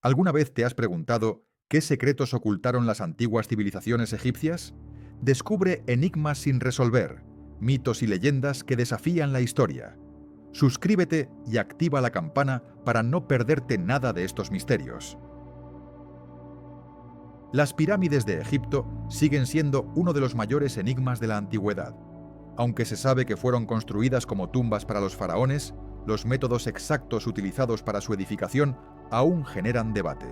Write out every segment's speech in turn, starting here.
¿Alguna vez te has preguntado qué secretos ocultaron las antiguas civilizaciones egipcias? Descubre enigmas sin resolver, mitos y leyendas que desafían la historia. Suscríbete y activa la campana para no perderte nada de estos misterios. Las pirámides de Egipto siguen siendo uno de los mayores enigmas de la antigüedad. Aunque se sabe que fueron construidas como tumbas para los faraones, los métodos exactos utilizados para su edificación aún generan debate.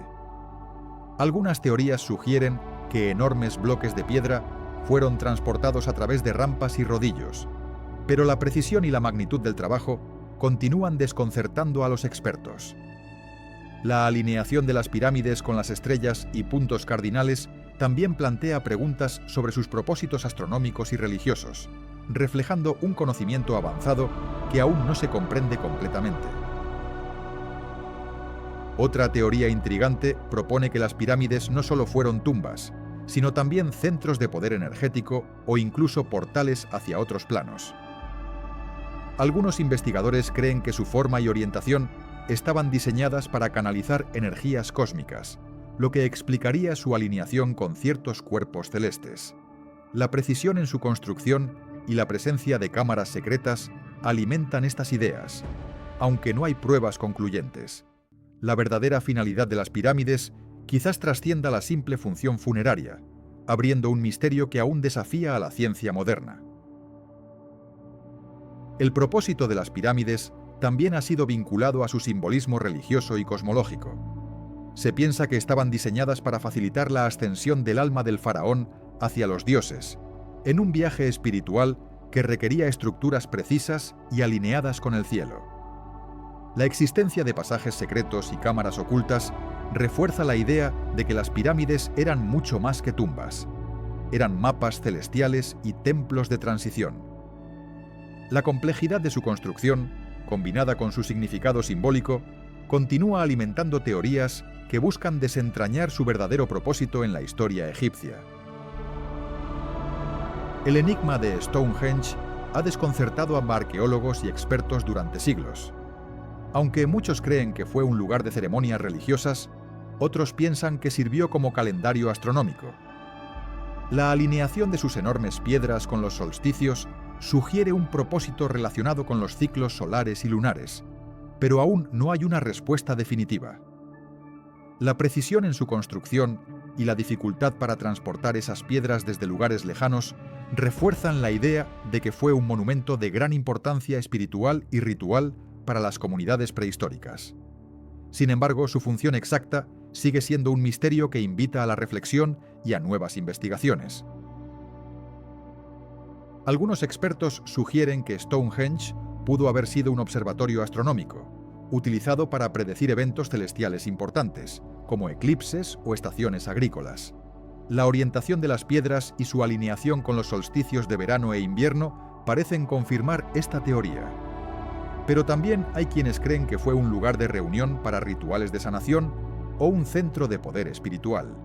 Algunas teorías sugieren que enormes bloques de piedra fueron transportados a través de rampas y rodillos, pero la precisión y la magnitud del trabajo continúan desconcertando a los expertos. La alineación de las pirámides con las estrellas y puntos cardinales también plantea preguntas sobre sus propósitos astronómicos y religiosos, reflejando un conocimiento avanzado que aún no se comprende completamente. Otra teoría intrigante propone que las pirámides no solo fueron tumbas, sino también centros de poder energético o incluso portales hacia otros planos. Algunos investigadores creen que su forma y orientación estaban diseñadas para canalizar energías cósmicas, lo que explicaría su alineación con ciertos cuerpos celestes. La precisión en su construcción y la presencia de cámaras secretas alimentan estas ideas, aunque no hay pruebas concluyentes. La verdadera finalidad de las pirámides quizás trascienda la simple función funeraria, abriendo un misterio que aún desafía a la ciencia moderna. El propósito de las pirámides también ha sido vinculado a su simbolismo religioso y cosmológico. Se piensa que estaban diseñadas para facilitar la ascensión del alma del faraón hacia los dioses, en un viaje espiritual que requería estructuras precisas y alineadas con el cielo. La existencia de pasajes secretos y cámaras ocultas refuerza la idea de que las pirámides eran mucho más que tumbas. Eran mapas celestiales y templos de transición. La complejidad de su construcción, combinada con su significado simbólico, continúa alimentando teorías que buscan desentrañar su verdadero propósito en la historia egipcia. El enigma de Stonehenge ha desconcertado a arqueólogos y expertos durante siglos. Aunque muchos creen que fue un lugar de ceremonias religiosas, otros piensan que sirvió como calendario astronómico. La alineación de sus enormes piedras con los solsticios sugiere un propósito relacionado con los ciclos solares y lunares, pero aún no hay una respuesta definitiva. La precisión en su construcción y la dificultad para transportar esas piedras desde lugares lejanos refuerzan la idea de que fue un monumento de gran importancia espiritual y ritual para las comunidades prehistóricas. Sin embargo, su función exacta sigue siendo un misterio que invita a la reflexión y a nuevas investigaciones. Algunos expertos sugieren que Stonehenge pudo haber sido un observatorio astronómico, utilizado para predecir eventos celestiales importantes, como eclipses o estaciones agrícolas. La orientación de las piedras y su alineación con los solsticios de verano e invierno parecen confirmar esta teoría. Pero también hay quienes creen que fue un lugar de reunión para rituales de sanación o un centro de poder espiritual.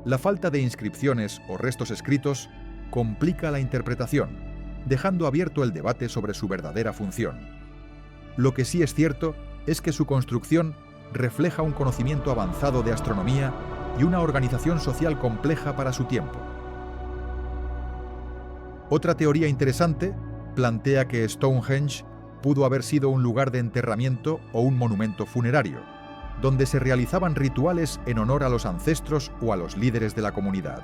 La falta de inscripciones o restos escritos complica la interpretación, dejando abierto el debate sobre su verdadera función. Lo que sí es cierto es que su construcción refleja un conocimiento avanzado de astronomía y una organización social compleja para su tiempo. Otra teoría interesante plantea que Stonehenge pudo haber sido un lugar de enterramiento o un monumento funerario, donde se realizaban rituales en honor a los ancestros o a los líderes de la comunidad.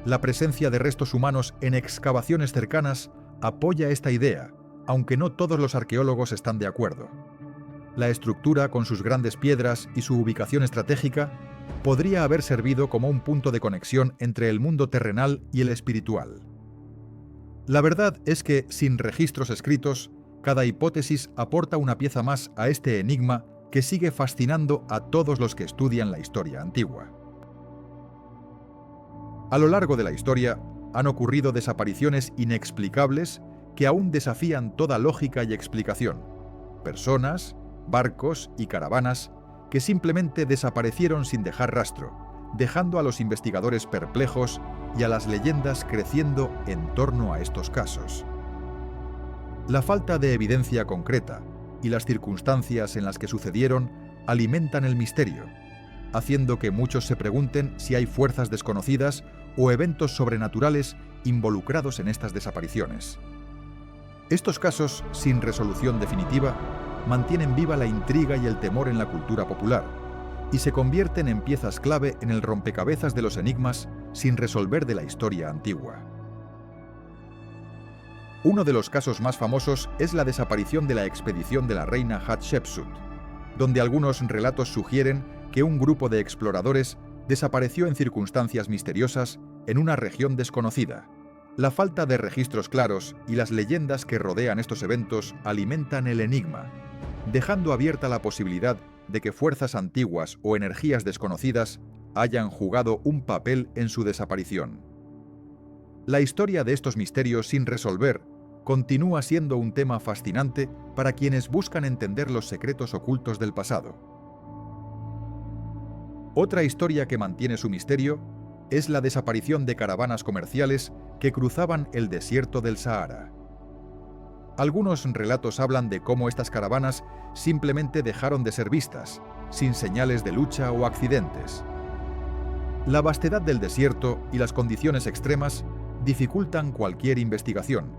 La presencia de restos humanos en excavaciones cercanas apoya esta idea, aunque no todos los arqueólogos están de acuerdo. La estructura, con sus grandes piedras y su ubicación estratégica, podría haber servido como un punto de conexión entre el mundo terrenal y el espiritual. La verdad es que, sin registros escritos, cada hipótesis aporta una pieza más a este enigma que sigue fascinando a todos los que estudian la historia antigua. A lo largo de la historia, han ocurrido desapariciones inexplicables que aún desafían toda lógica y explicación. Personas, barcos y caravanas que simplemente desaparecieron sin dejar rastro, dejando a los investigadores perplejos y a las leyendas creciendo en torno a estos casos. La falta de evidencia concreta y las circunstancias en las que sucedieron alimentan el misterio, haciendo que muchos se pregunten si hay fuerzas desconocidas o eventos sobrenaturales involucrados en estas desapariciones. Estos casos, sin resolución definitiva, mantienen viva la intriga y el temor en la cultura popular y se convierten en piezas clave en el rompecabezas de los enigmas sin resolver de la historia antigua. Uno de los casos más famosos es la desaparición de la expedición de la reina Hatshepsut, donde algunos relatos sugieren que un grupo de exploradores desapareció en circunstancias misteriosas en una región desconocida. La falta de registros claros y las leyendas que rodean estos eventos alimentan el enigma, dejando abierta la posibilidad de que fuerzas antiguas o energías desconocidas hayan jugado un papel en su desaparición. La historia de estos misterios sin resolver continúa siendo un tema fascinante para quienes buscan entender los secretos ocultos del pasado. Otra historia que mantiene su misterio es la desaparición de caravanas comerciales que cruzaban el desierto del Sahara. Algunos relatos hablan de cómo estas caravanas simplemente dejaron de ser vistas, sin señales de lucha o accidentes. La vastedad del desierto y las condiciones extremas dificultan cualquier investigación,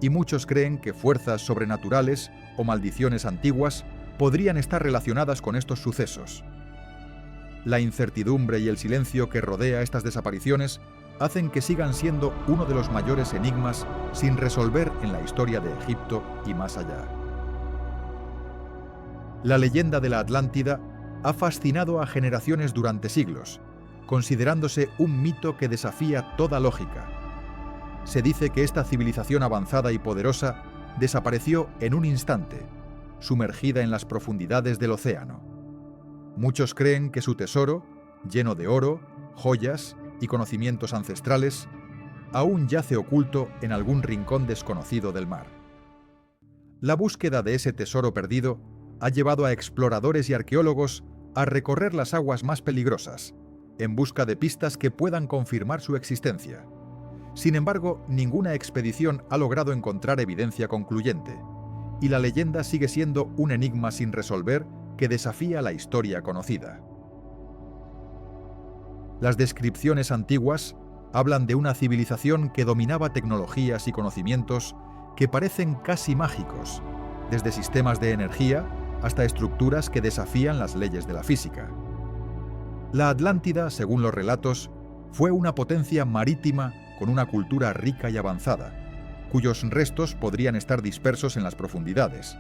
y muchos creen que fuerzas sobrenaturales o maldiciones antiguas podrían estar relacionadas con estos sucesos. La incertidumbre y el silencio que rodea estas desapariciones hacen que sigan siendo uno de los mayores enigmas sin resolver en la historia de Egipto y más allá. La leyenda de la Atlántida ha fascinado a generaciones durante siglos, considerándose un mito que desafía toda lógica. Se dice que esta civilización avanzada y poderosa desapareció en un instante, sumergida en las profundidades del océano. Muchos creen que su tesoro, lleno de oro, joyas y conocimientos ancestrales, aún yace oculto en algún rincón desconocido del mar. La búsqueda de ese tesoro perdido ha llevado a exploradores y arqueólogos a recorrer las aguas más peligrosas, en busca de pistas que puedan confirmar su existencia. Sin embargo, ninguna expedición ha logrado encontrar evidencia concluyente, y la leyenda sigue siendo un enigma sin resolver que desafía la historia conocida. Las descripciones antiguas hablan de una civilización que dominaba tecnologías y conocimientos que parecen casi mágicos, desde sistemas de energía hasta estructuras que desafían las leyes de la física. La Atlántida, según los relatos, fue una potencia marítima con una cultura rica y avanzada, cuyos restos podrían estar dispersos en las profundidades.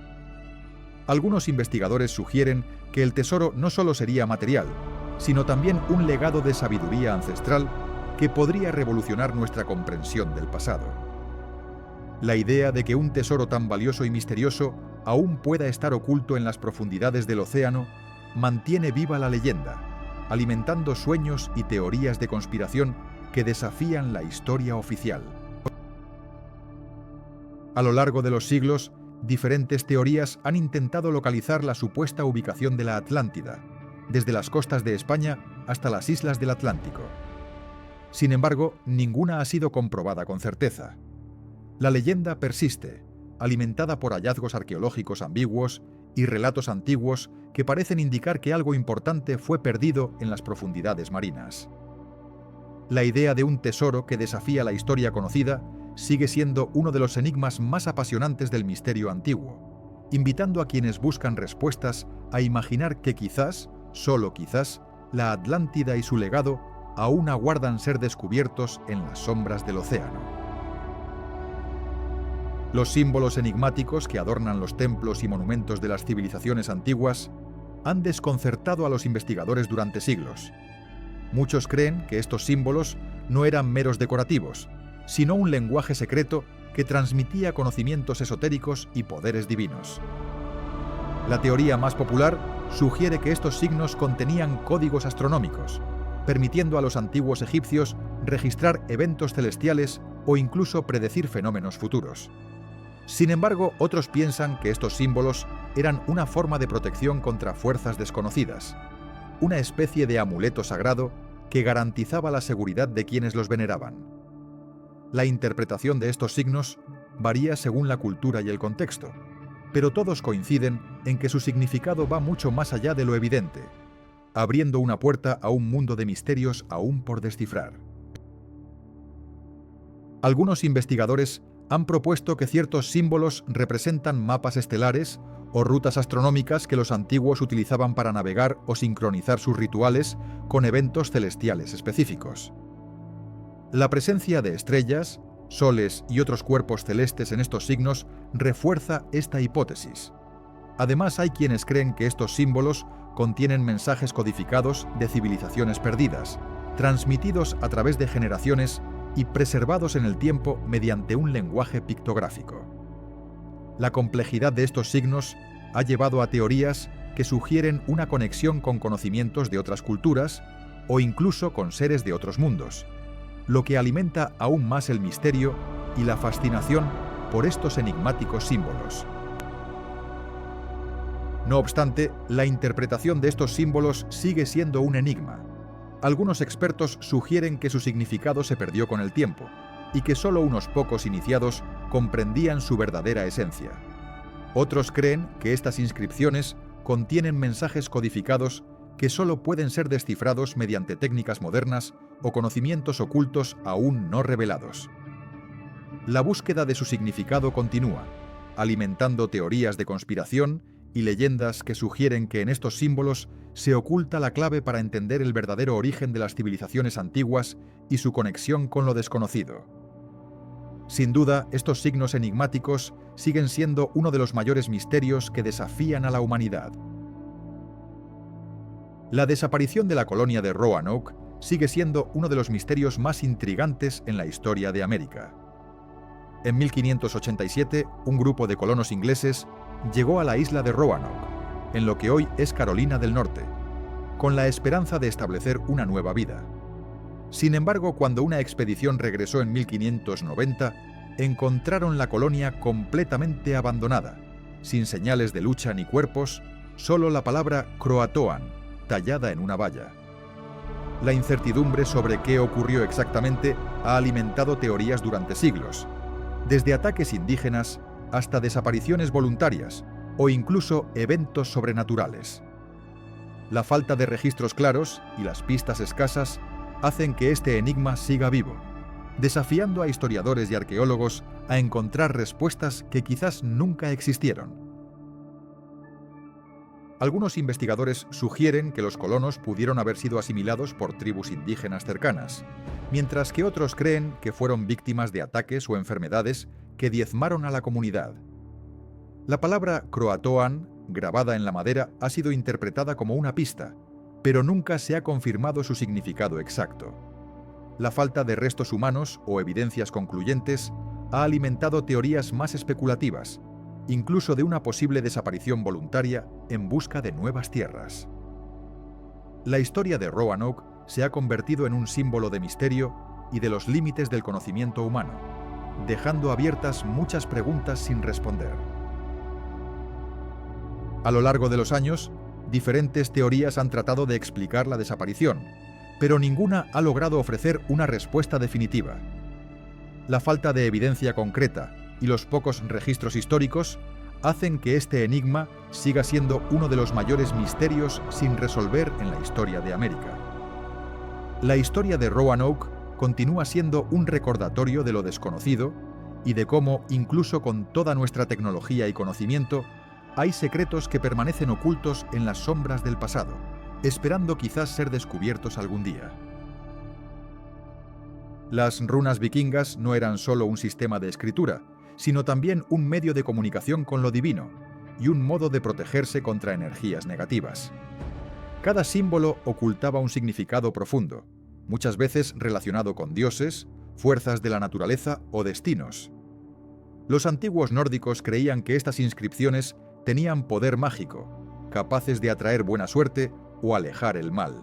Algunos investigadores sugieren que el tesoro no solo sería material, sino también un legado de sabiduría ancestral que podría revolucionar nuestra comprensión del pasado. La idea de que un tesoro tan valioso y misterioso aún pueda estar oculto en las profundidades del océano mantiene viva la leyenda, alimentando sueños y teorías de conspiración que desafían la historia oficial. A lo largo de los siglos, diferentes teorías han intentado localizar la supuesta ubicación de la Atlántida, desde las costas de España hasta las islas del Atlántico. Sin embargo, ninguna ha sido comprobada con certeza. La leyenda persiste, alimentada por hallazgos arqueológicos ambiguos y relatos antiguos que parecen indicar que algo importante fue perdido en las profundidades marinas. La idea de un tesoro que desafía la historia conocida sigue siendo uno de los enigmas más apasionantes del misterio antiguo, invitando a quienes buscan respuestas a imaginar que quizás, solo quizás, la Atlántida y su legado aún aguardan ser descubiertos en las sombras del océano. Los símbolos enigmáticos que adornan los templos y monumentos de las civilizaciones antiguas han desconcertado a los investigadores durante siglos. Muchos creen que estos símbolos no eran meros decorativos, sino un lenguaje secreto que transmitía conocimientos esotéricos y poderes divinos. La teoría más popular sugiere que estos signos contenían códigos astronómicos, permitiendo a los antiguos egipcios registrar eventos celestiales o incluso predecir fenómenos futuros. Sin embargo, otros piensan que estos símbolos eran una forma de protección contra fuerzas desconocidas, una especie de amuleto sagrado que garantizaba la seguridad de quienes los veneraban. La interpretación de estos signos varía según la cultura y el contexto. pero todos coinciden en que su significado va mucho más allá de lo evidente, abriendo una puerta a un mundo de misterios aún por descifrar. Algunos investigadores han propuesto que ciertos símbolos representan mapas estelares o rutas astronómicas que los antiguos utilizaban para navegar o sincronizar sus rituales con eventos celestiales específicos. La presencia de estrellas, soles y otros cuerpos celestes en estos signos refuerza esta hipótesis. Además, hay quienes creen que estos símbolos contienen mensajes codificados de civilizaciones perdidas, transmitidos a través de generaciones y preservados en el tiempo mediante un lenguaje pictográfico. La complejidad de estos signos ha llevado a teorías que sugieren una conexión con conocimientos de otras culturas o incluso con seres de otros mundos, lo que alimenta aún más el misterio y la fascinación por estos enigmáticos símbolos. No obstante, la interpretación de estos símbolos sigue siendo un enigma. Algunos expertos sugieren que su significado se perdió con el tiempo y que solo unos pocos iniciados comprendían su verdadera esencia. Otros creen que estas inscripciones contienen mensajes codificados que solo pueden ser descifrados mediante técnicas modernas o conocimientos ocultos aún no revelados. La búsqueda de su significado continúa, alimentando teorías de conspiración y leyendas que sugieren que en estos símbolos se oculta la clave para entender el verdadero origen de las civilizaciones antiguas y su conexión con lo desconocido. Sin duda, estos signos enigmáticos siguen siendo uno de los mayores misterios que desafían a la humanidad. La desaparición de la colonia de Roanoke sigue siendo uno de los misterios más intrigantes en la historia de América. En 1587, un grupo de colonos ingleses llegó a la isla de Roanoke, en lo que hoy es Carolina del Norte, con la esperanza de establecer una nueva vida. Sin embargo, cuando una expedición regresó en 1590, encontraron la colonia completamente abandonada, sin señales de lucha ni cuerpos, solo la palabra Croatoan, tallada en una valla. La incertidumbre sobre qué ocurrió exactamente ha alimentado teorías durante siglos, desde ataques indígenas hasta desapariciones voluntarias o incluso eventos sobrenaturales. La falta de registros claros y las pistas escasas hacen que este enigma siga vivo, desafiando a historiadores y arqueólogos a encontrar respuestas que quizás nunca existieron. Algunos investigadores sugieren que los colonos pudieron haber sido asimilados por tribus indígenas cercanas, mientras que otros creen que fueron víctimas de ataques o enfermedades que diezmaron a la comunidad. La palabra Croatoan, grabada en la madera, ha sido interpretada como una pista, pero nunca se ha confirmado su significado exacto. La falta de restos humanos o evidencias concluyentes ha alimentado teorías más especulativas, incluso de una posible desaparición voluntaria en busca de nuevas tierras. La historia de Roanoke se ha convertido en un símbolo de misterio y de los límites del conocimiento humano, dejando abiertas muchas preguntas sin responder. A lo largo de los años, diferentes teorías han tratado de explicar la desaparición, pero ninguna ha logrado ofrecer una respuesta definitiva. La falta de evidencia concreta y los pocos registros históricos hacen que este enigma siga siendo uno de los mayores misterios sin resolver en la historia de América. La historia de Roanoke continúa siendo un recordatorio de lo desconocido y de cómo, incluso con toda nuestra tecnología y conocimiento, hay secretos que permanecen ocultos en las sombras del pasado, esperando quizás ser descubiertos algún día. Las runas vikingas no eran solo un sistema de escritura, sino también un medio de comunicación con lo divino y un modo de protegerse contra energías negativas. Cada símbolo ocultaba un significado profundo, muchas veces relacionado con dioses, fuerzas de la naturaleza o destinos. Los antiguos nórdicos creían que estas inscripciones tenían poder mágico, capaces de atraer buena suerte o alejar el mal.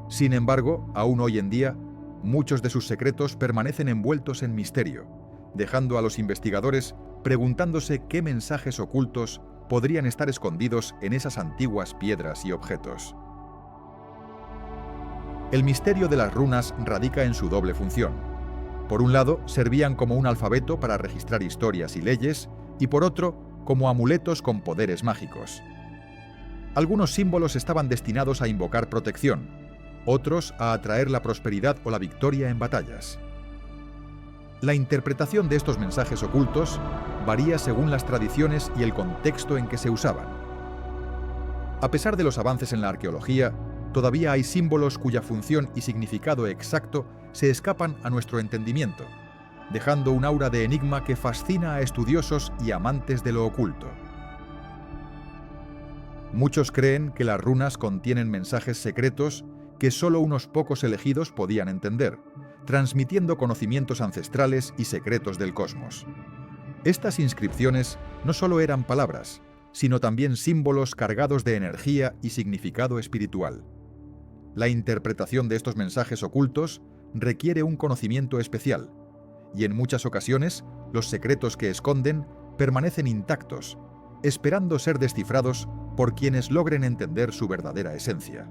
Sin embargo, aún hoy en día, muchos de sus secretos permanecen envueltos en misterio, dejando a los investigadores preguntándose qué mensajes ocultos podrían estar escondidos en esas antiguas piedras y objetos. El misterio de las runas radica en su doble función. Por un lado, servían como un alfabeto para registrar historias y leyes, y por otro, como amuletos con poderes mágicos. Algunos símbolos estaban destinados a invocar protección, otros a atraer la prosperidad o la victoria en batallas. La interpretación de estos mensajes ocultos varía según las tradiciones y el contexto en que se usaban. A pesar de los avances en la arqueología, todavía hay símbolos cuya función y significado exacto se escapan a nuestro entendimiento, dejando un aura de enigma que fascina a estudiosos y amantes de lo oculto. Muchos creen que las runas contienen mensajes secretos que solo unos pocos elegidos podían entender, transmitiendo conocimientos ancestrales y secretos del cosmos. Estas inscripciones no solo eran palabras, sino también símbolos cargados de energía y significado espiritual. La interpretación de estos mensajes ocultos requiere un conocimiento especial, y en muchas ocasiones los secretos que esconden permanecen intactos, esperando ser descifrados por quienes logren entender su verdadera esencia.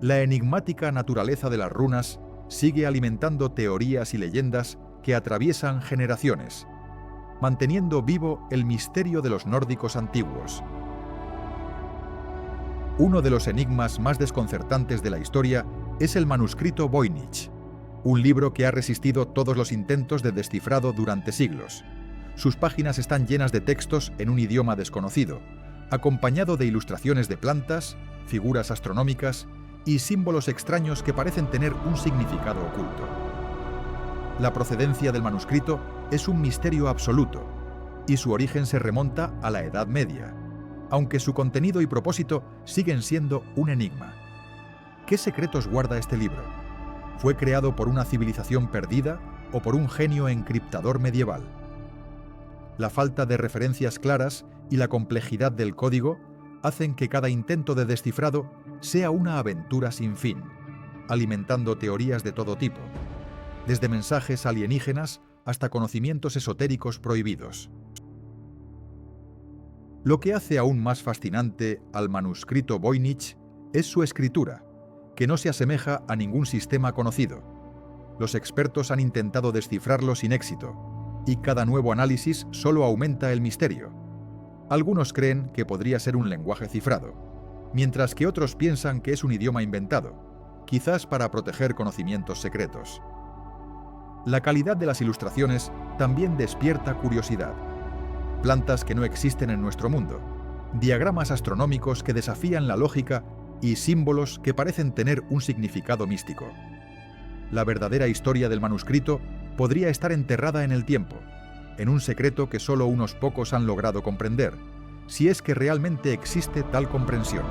La enigmática naturaleza de las runas sigue alimentando teorías y leyendas que atraviesan generaciones, manteniendo vivo el misterio de los nórdicos antiguos. Uno de los enigmas más desconcertantes de la historia es el manuscrito Voynich, un libro que ha resistido todos los intentos de descifrado durante siglos. Sus páginas están llenas de textos en un idioma desconocido, acompañado de ilustraciones de plantas, figuras astronómicas y símbolos extraños que parecen tener un significado oculto. La procedencia del manuscrito es un misterio absoluto, y su origen se remonta a la Edad Media, aunque su contenido y propósito siguen siendo un enigma. ¿Qué secretos guarda este libro? ¿Fue creado por una civilización perdida o por un genio encriptador medieval? La falta de referencias claras y la complejidad del código hacen que cada intento de descifrado sea una aventura sin fin, alimentando teorías de todo tipo, desde mensajes alienígenas hasta conocimientos esotéricos prohibidos. Lo que hace aún más fascinante al manuscrito Voynich es su escritura, que no se asemeja a ningún sistema conocido. Los expertos han intentado descifrarlo sin éxito, y cada nuevo análisis solo aumenta el misterio. Algunos creen que podría ser un lenguaje cifrado, mientras que otros piensan que es un idioma inventado, quizás para proteger conocimientos secretos. La calidad de las ilustraciones también despierta curiosidad. Plantas que no existen en nuestro mundo, diagramas astronómicos que desafían la lógica y símbolos que parecen tener un significado místico. La verdadera historia del manuscrito podría estar enterrada en el tiempo, en un secreto que solo unos pocos han logrado comprender, si es que realmente existe tal comprensión.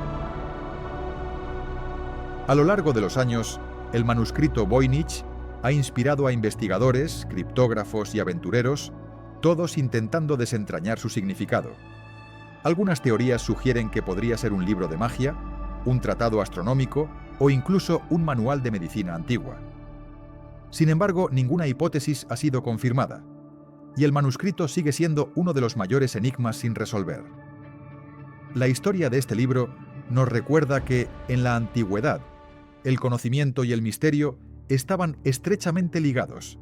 A lo largo de los años, el manuscrito Voynich ha inspirado a investigadores, criptógrafos y aventureros, todos intentando desentrañar su significado. Algunas teorías sugieren que podría ser un libro de magia, un tratado astronómico o incluso un manual de medicina antigua. Sin embargo, ninguna hipótesis ha sido confirmada, y el manuscrito sigue siendo uno de los mayores enigmas sin resolver. La historia de este libro nos recuerda que, en la antigüedad, el conocimiento y el misterio estaban estrechamente ligados,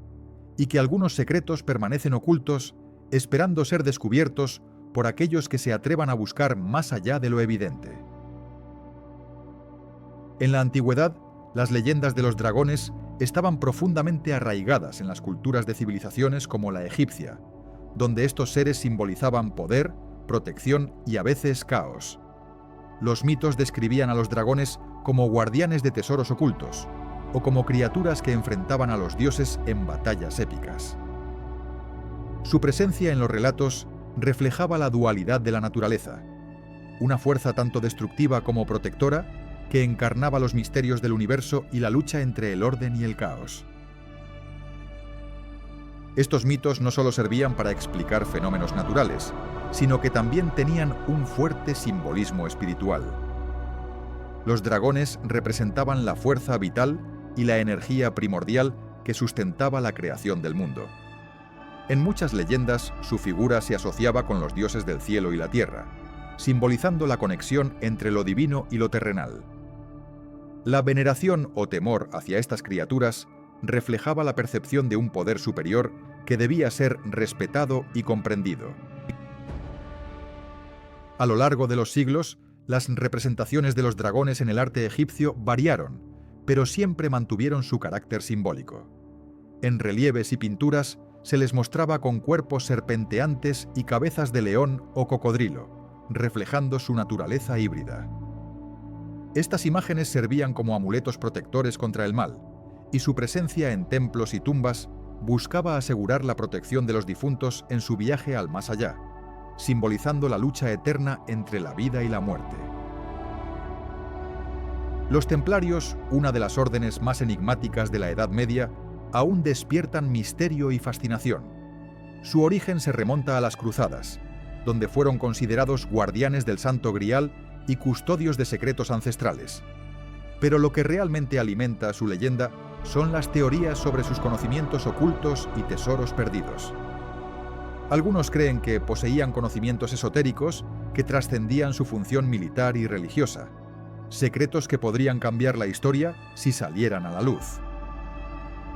y que algunos secretos permanecen ocultos, esperando ser descubiertos por aquellos que se atrevan a buscar más allá de lo evidente. En la antigüedad, las leyendas de los dragones estaban profundamente arraigadas en las culturas de civilizaciones como la egipcia, donde estos seres simbolizaban poder, protección y a veces caos. Los mitos describían a los dragones como guardianes de tesoros ocultos, o como criaturas que enfrentaban a los dioses en batallas épicas. Su presencia en los relatos reflejaba la dualidad de la naturaleza, una fuerza tanto destructiva como protectora que encarnaba los misterios del universo y la lucha entre el orden y el caos. Estos mitos no solo servían para explicar fenómenos naturales, sino que también tenían un fuerte simbolismo espiritual. Los dragones representaban la fuerza vital y la energía primordial que sustentaba la creación del mundo. En muchas leyendas, su figura se asociaba con los dioses del cielo y la tierra, simbolizando la conexión entre lo divino y lo terrenal. La veneración o temor hacia estas criaturas reflejaba la percepción de un poder superior que debía ser respetado y comprendido. A lo largo de los siglos, las representaciones de los dragones en el arte egipcio variaron, pero siempre mantuvieron su carácter simbólico. En relieves y pinturas se les mostraba con cuerpos serpenteantes y cabezas de león o cocodrilo, reflejando su naturaleza híbrida. Estas imágenes servían como amuletos protectores contra el mal, y su presencia en templos y tumbas buscaba asegurar la protección de los difuntos en su viaje al más allá, simbolizando la lucha eterna entre la vida y la muerte. Los templarios, una de las órdenes más enigmáticas de la Edad Media, aún despiertan misterio y fascinación. Su origen se remonta a las Cruzadas, donde fueron considerados guardianes del Santo Grial y custodios de secretos ancestrales. Pero lo que realmente alimenta su leyenda son las teorías sobre sus conocimientos ocultos y tesoros perdidos. Algunos creen que poseían conocimientos esotéricos que trascendían su función militar y religiosa, secretos que podrían cambiar la historia si salieran a la luz.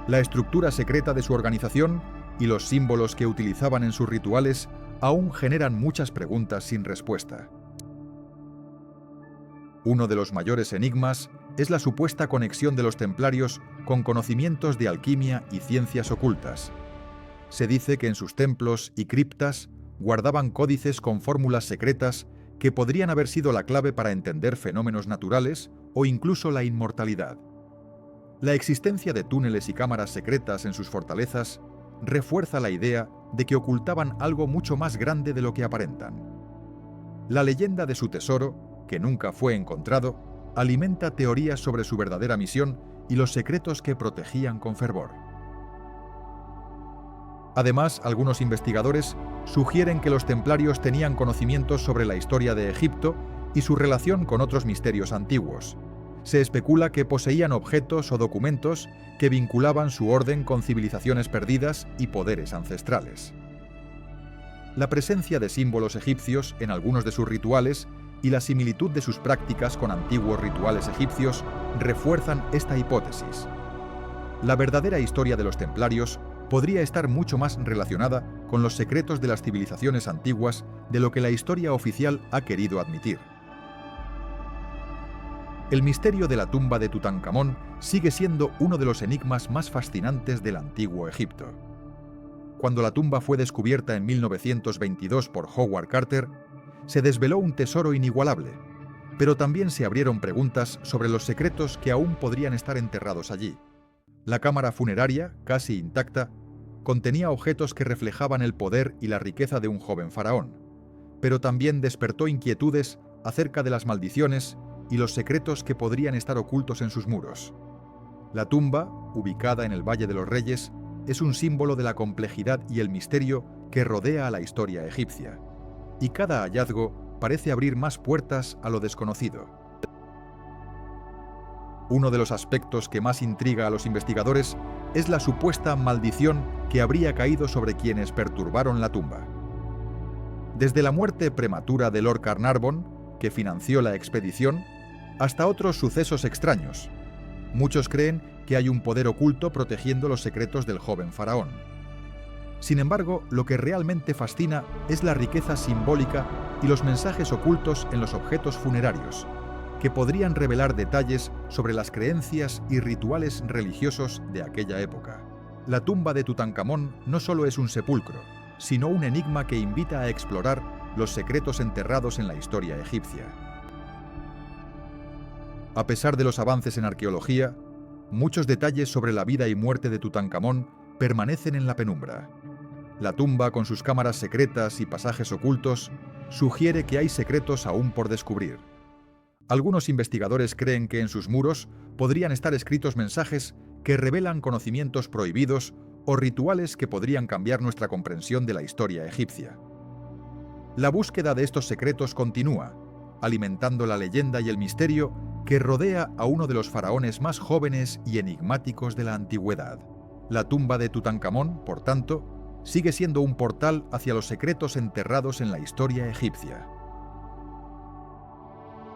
La estructura secreta de su organización y los símbolos que utilizaban en sus rituales aún generan muchas preguntas sin respuesta. Uno de los mayores enigmas es la supuesta conexión de los templarios con conocimientos de alquimia y ciencias ocultas. Se dice que en sus templos y criptas guardaban códices con fórmulas secretas que podrían haber sido la clave para entender fenómenos naturales o incluso la inmortalidad. La existencia de túneles y cámaras secretas en sus fortalezas refuerza la idea de que ocultaban algo mucho más grande de lo que aparentan. La leyenda de su tesoro, que nunca fue encontrado, alimenta teorías sobre su verdadera misión y los secretos que protegían con fervor. Además, algunos investigadores sugieren que los templarios tenían conocimientos sobre la historia de Egipto y su relación con otros misterios antiguos. Se especula que poseían objetos o documentos que vinculaban su orden con civilizaciones perdidas y poderes ancestrales. La presencia de símbolos egipcios en algunos de sus rituales y la similitud de sus prácticas con antiguos rituales egipcios refuerzan esta hipótesis. La verdadera historia de los templarios podría estar mucho más relacionada con los secretos de las civilizaciones antiguas de lo que la historia oficial ha querido admitir. El misterio de la tumba de Tutankamón sigue siendo uno de los enigmas más fascinantes del antiguo Egipto. Cuando la tumba fue descubierta en 1922 por Howard Carter, se desveló un tesoro inigualable, pero también se abrieron preguntas sobre los secretos que aún podrían estar enterrados allí. La cámara funeraria, casi intacta, contenía objetos que reflejaban el poder y la riqueza de un joven faraón, pero también despertó inquietudes acerca de las maldiciones y los secretos que podrían estar ocultos en sus muros. La tumba, ubicada en el Valle de los Reyes, es un símbolo de la complejidad y el misterio que rodea a la historia egipcia, y cada hallazgo parece abrir más puertas a lo desconocido. Uno de los aspectos que más intriga a los investigadores es la supuesta maldición que habría caído sobre quienes perturbaron la tumba. Desde la muerte prematura de Lord Carnarvon, que financió la expedición, hasta otros sucesos extraños. Muchos creen que hay un poder oculto protegiendo los secretos del joven faraón. Sin embargo, lo que realmente fascina es la riqueza simbólica y los mensajes ocultos en los objetos funerarios, que podrían revelar detalles sobre las creencias y rituales religiosos de aquella época. La tumba de Tutankamón no solo es un sepulcro, sino un enigma que invita a explorar los secretos enterrados en la historia egipcia. A pesar de los avances en arqueología, muchos detalles sobre la vida y muerte de Tutankamón permanecen en la penumbra. La tumba, con sus cámaras secretas y pasajes ocultos, sugiere que hay secretos aún por descubrir. Algunos investigadores creen que en sus muros podrían estar escritos mensajes que revelan conocimientos prohibidos o rituales que podrían cambiar nuestra comprensión de la historia egipcia. La búsqueda de estos secretos continúa, alimentando la leyenda y el misterio que rodea a uno de los faraones más jóvenes y enigmáticos de la antigüedad. La tumba de Tutankamón, por tanto, sigue siendo un portal hacia los secretos enterrados en la historia egipcia.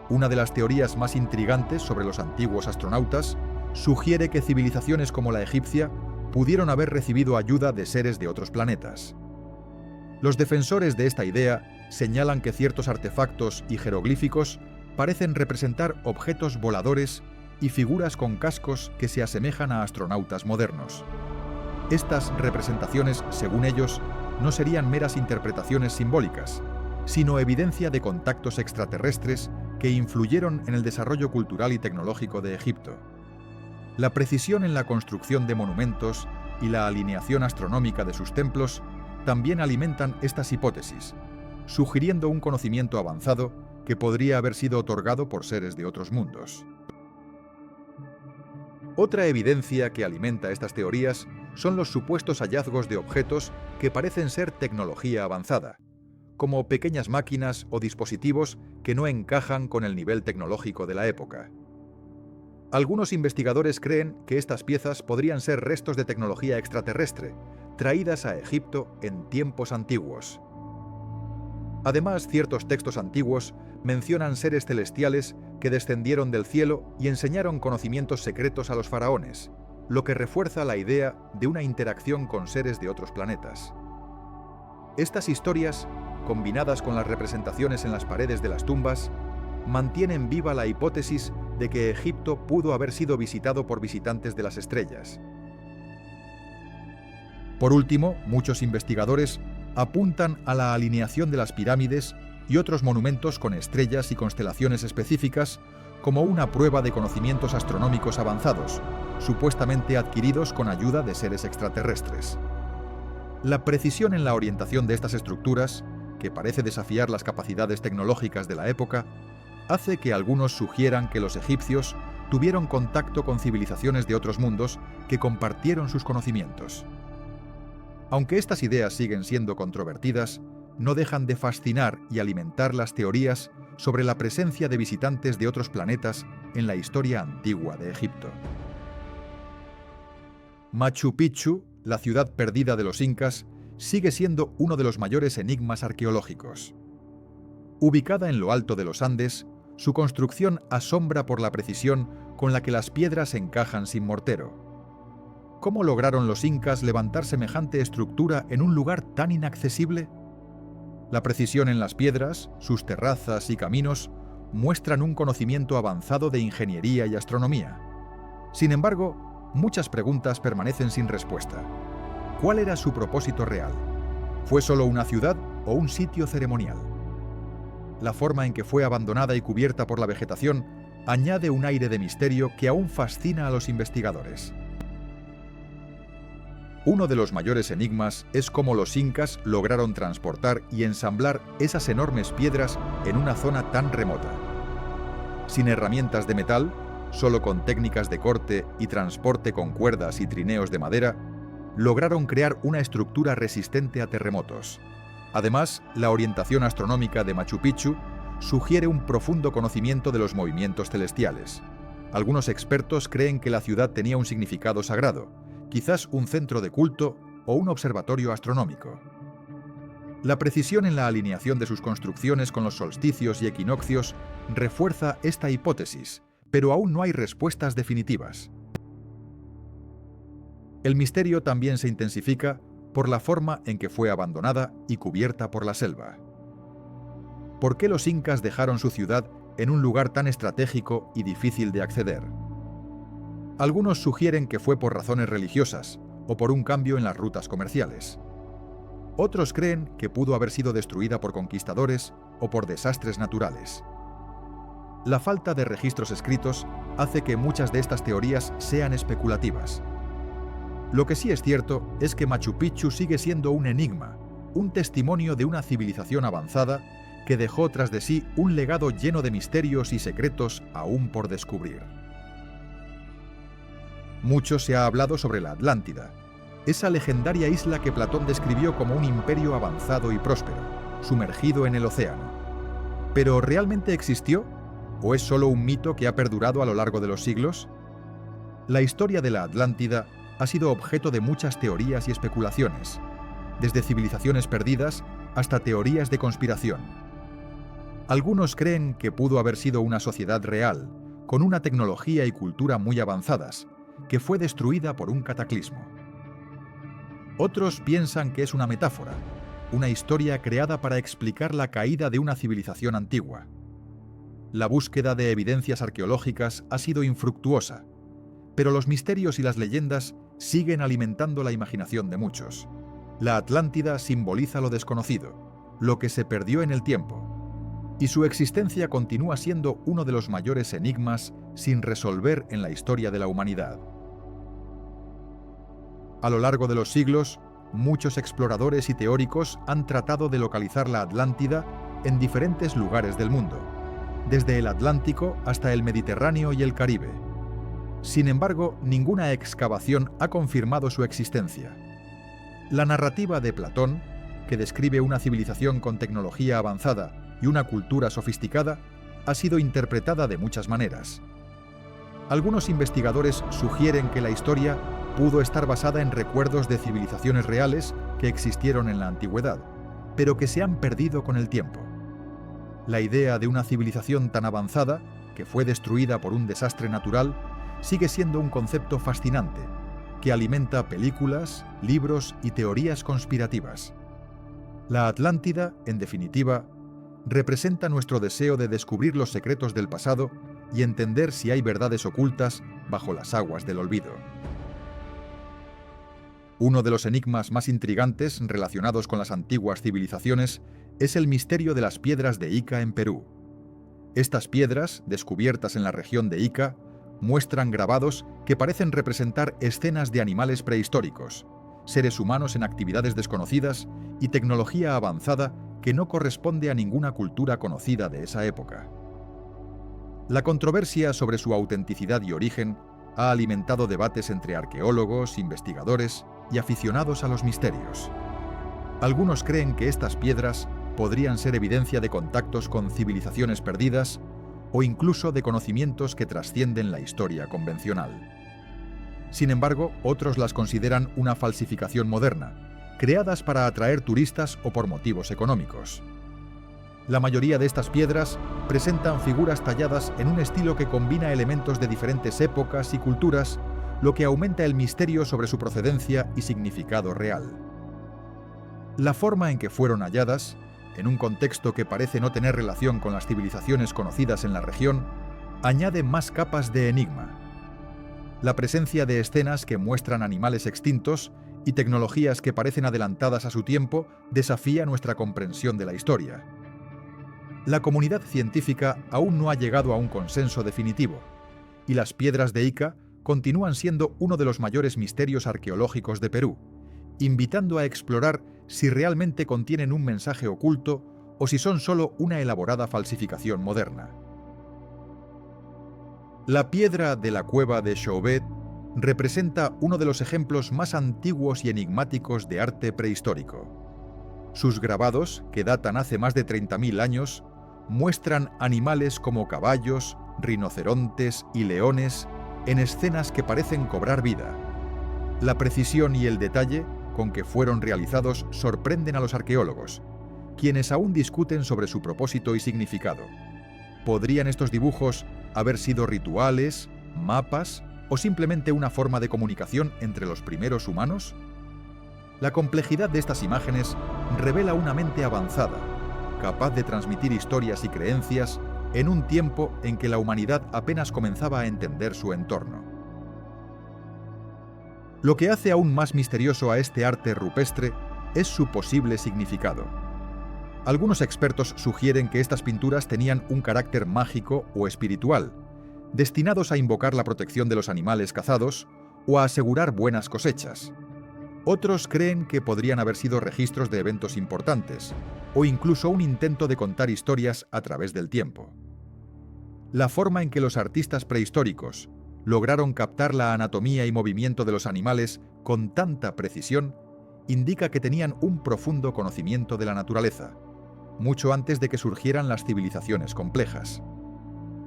Una de las teorías más intrigantes sobre los antiguos astronautas sugiere que civilizaciones como la egipcia pudieron haber recibido ayuda de seres de otros planetas. Los defensores de esta idea señalan que ciertos artefactos y jeroglíficos parecen representar objetos voladores y figuras con cascos que se asemejan a astronautas modernos. Estas representaciones, según ellos, no serían meras interpretaciones simbólicas, sino evidencia de contactos extraterrestres que influyeron en el desarrollo cultural y tecnológico de Egipto. La precisión en la construcción de monumentos y la alineación astronómica de sus templos también alimentan estas hipótesis, sugiriendo un conocimiento avanzado que podría haber sido otorgado por seres de otros mundos. Otra evidencia que alimenta estas teorías son los supuestos hallazgos de objetos que parecen ser tecnología avanzada, como pequeñas máquinas o dispositivos que no encajan con el nivel tecnológico de la época. Algunos investigadores creen que estas piezas podrían ser restos de tecnología extraterrestre, traídas a Egipto en tiempos antiguos. Además, ciertos textos antiguos mencionan seres celestiales que descendieron del cielo y enseñaron conocimientos secretos a los faraones, lo que refuerza la idea de una interacción con seres de otros planetas. Estas historias, combinadas con las representaciones en las paredes de las tumbas, mantienen viva la hipótesis de que Egipto pudo haber sido visitado por visitantes de las estrellas. Por último, muchos investigadores apuntan a la alineación de las pirámides y otros monumentos con estrellas y constelaciones específicas como una prueba de conocimientos astronómicos avanzados, supuestamente adquiridos con ayuda de seres extraterrestres. La precisión en la orientación de estas estructuras, que parece desafiar las capacidades tecnológicas de la época, hace que algunos sugieran que los egipcios tuvieron contacto con civilizaciones de otros mundos que compartieron sus conocimientos. Aunque estas ideas siguen siendo controvertidas, no dejan de fascinar y alimentar las teorías sobre la presencia de visitantes de otros planetas en la historia antigua de Egipto. Machu Picchu, la ciudad perdida de los incas, sigue siendo uno de los mayores enigmas arqueológicos. Ubicada en lo alto de los Andes, su construcción asombra por la precisión con la que las piedras encajan sin mortero. ¿Cómo lograron los incas levantar semejante estructura en un lugar tan inaccesible? La precisión en las piedras, sus terrazas y caminos muestran un conocimiento avanzado de ingeniería y astronomía. Sin embargo, muchas preguntas permanecen sin respuesta. ¿Cuál era su propósito real? ¿Fue solo una ciudad o un sitio ceremonial? La forma en que fue abandonada y cubierta por la vegetación añade un aire de misterio que aún fascina a los investigadores. Uno de los mayores enigmas es cómo los incas lograron transportar y ensamblar esas enormes piedras en una zona tan remota. Sin herramientas de metal, solo con técnicas de corte y transporte con cuerdas y trineos de madera, lograron crear una estructura resistente a terremotos. Además, la orientación astronómica de Machu Picchu sugiere un profundo conocimiento de los movimientos celestiales. Algunos expertos creen que la ciudad tenía un significado sagrado, quizás un centro de culto o un observatorio astronómico. La precisión en la alineación de sus construcciones con los solsticios y equinoccios refuerza esta hipótesis, pero aún no hay respuestas definitivas. El misterio también se intensifica por la forma en que fue abandonada y cubierta por la selva. ¿Por qué los incas dejaron su ciudad en un lugar tan estratégico y difícil de acceder? Algunos sugieren que fue por razones religiosas o por un cambio en las rutas comerciales. Otros creen que pudo haber sido destruida por conquistadores o por desastres naturales. La falta de registros escritos hace que muchas de estas teorías sean especulativas. Lo que sí es cierto es que Machu Picchu sigue siendo un enigma, un testimonio de una civilización avanzada que dejó tras de sí un legado lleno de misterios y secretos aún por descubrir. Mucho se ha hablado sobre la Atlántida, esa legendaria isla que Platón describió como un imperio avanzado y próspero, sumergido en el océano. ¿Pero realmente existió? ¿O es solo un mito que ha perdurado a lo largo de los siglos? La historia de la Atlántida ha sido objeto de muchas teorías y especulaciones, desde civilizaciones perdidas hasta teorías de conspiración. Algunos creen que pudo haber sido una sociedad real, con una tecnología y cultura muy avanzadas, que fue destruida por un cataclismo. Otros piensan que es una metáfora, una historia creada para explicar la caída de una civilización antigua. La búsqueda de evidencias arqueológicas ha sido infructuosa, pero los misterios y las leyendas siguen alimentando la imaginación de muchos. La Atlántida simboliza lo desconocido, lo que se perdió en el tiempo, y su existencia continúa siendo uno de los mayores enigmas sin resolver en la historia de la humanidad. A lo largo de los siglos, muchos exploradores y teóricos han tratado de localizar la Atlántida en diferentes lugares del mundo, desde el Atlántico hasta el Mediterráneo y el Caribe. Sin embargo, ninguna excavación ha confirmado su existencia. La narrativa de Platón, que describe una civilización con tecnología avanzada y una cultura sofisticada, ha sido interpretada de muchas maneras. Algunos investigadores sugieren que la historia pudo estar basada en recuerdos de civilizaciones reales que existieron en la antigüedad, pero que se han perdido con el tiempo. La idea de una civilización tan avanzada, que fue destruida por un desastre natural, sigue siendo un concepto fascinante, que alimenta películas, libros y teorías conspirativas. La Atlántida, en definitiva, representa nuestro deseo de descubrir los secretos del pasado y entender si hay verdades ocultas bajo las aguas del olvido. Uno de los enigmas más intrigantes relacionados con las antiguas civilizaciones es el misterio de las piedras de Ica en Perú. Estas piedras, descubiertas en la región de Ica, muestran grabados que parecen representar escenas de animales prehistóricos, seres humanos en actividades desconocidas y tecnología avanzada que no corresponde a ninguna cultura conocida de esa época. La controversia sobre su autenticidad y origen ha alimentado debates entre arqueólogos, investigadores y aficionados a los misterios. Algunos creen que estas piedras podrían ser evidencia de contactos con civilizaciones perdidas o incluso de conocimientos que trascienden la historia convencional. Sin embargo, otros las consideran una falsificación moderna, creadas para atraer turistas o por motivos económicos. La mayoría de estas piedras presentan figuras talladas en un estilo que combina elementos de diferentes épocas y culturas, lo que aumenta el misterio sobre su procedencia y significado real. La forma en que fueron halladas, en un contexto que parece no tener relación con las civilizaciones conocidas en la región, añade más capas de enigma. La presencia de escenas que muestran animales extintos y tecnologías que parecen adelantadas a su tiempo desafía nuestra comprensión de la historia. La comunidad científica aún no ha llegado a un consenso definitivo, y las piedras de Ica continúan siendo uno de los mayores misterios arqueológicos de Perú, invitando a explorar si realmente contienen un mensaje oculto o si son solo una elaborada falsificación moderna. La piedra de la cueva de Chauvet representa uno de los ejemplos más antiguos y enigmáticos de arte prehistórico. Sus grabados, que datan hace más de 30.000 años, muestran animales como caballos, rinocerontes y leones en escenas que parecen cobrar vida. La precisión y el detalle con que fueron realizados sorprenden a los arqueólogos, quienes aún discuten sobre su propósito y significado. ¿Podrían estos dibujos haber sido rituales, mapas o simplemente una forma de comunicación entre los primeros humanos? La complejidad de estas imágenes revela una mente avanzada, capaz de transmitir historias y creencias en un tiempo en que la humanidad apenas comenzaba a entender su entorno. Lo que hace aún más misterioso a este arte rupestre es su posible significado. Algunos expertos sugieren que estas pinturas tenían un carácter mágico o espiritual, destinados a invocar la protección de los animales cazados o a asegurar buenas cosechas. Otros creen que podrían haber sido registros de eventos importantes, o incluso un intento de contar historias a través del tiempo. La forma en que los artistas prehistóricos lograron captar la anatomía y movimiento de los animales con tanta precisión indica que tenían un profundo conocimiento de la naturaleza, mucho antes de que surgieran las civilizaciones complejas.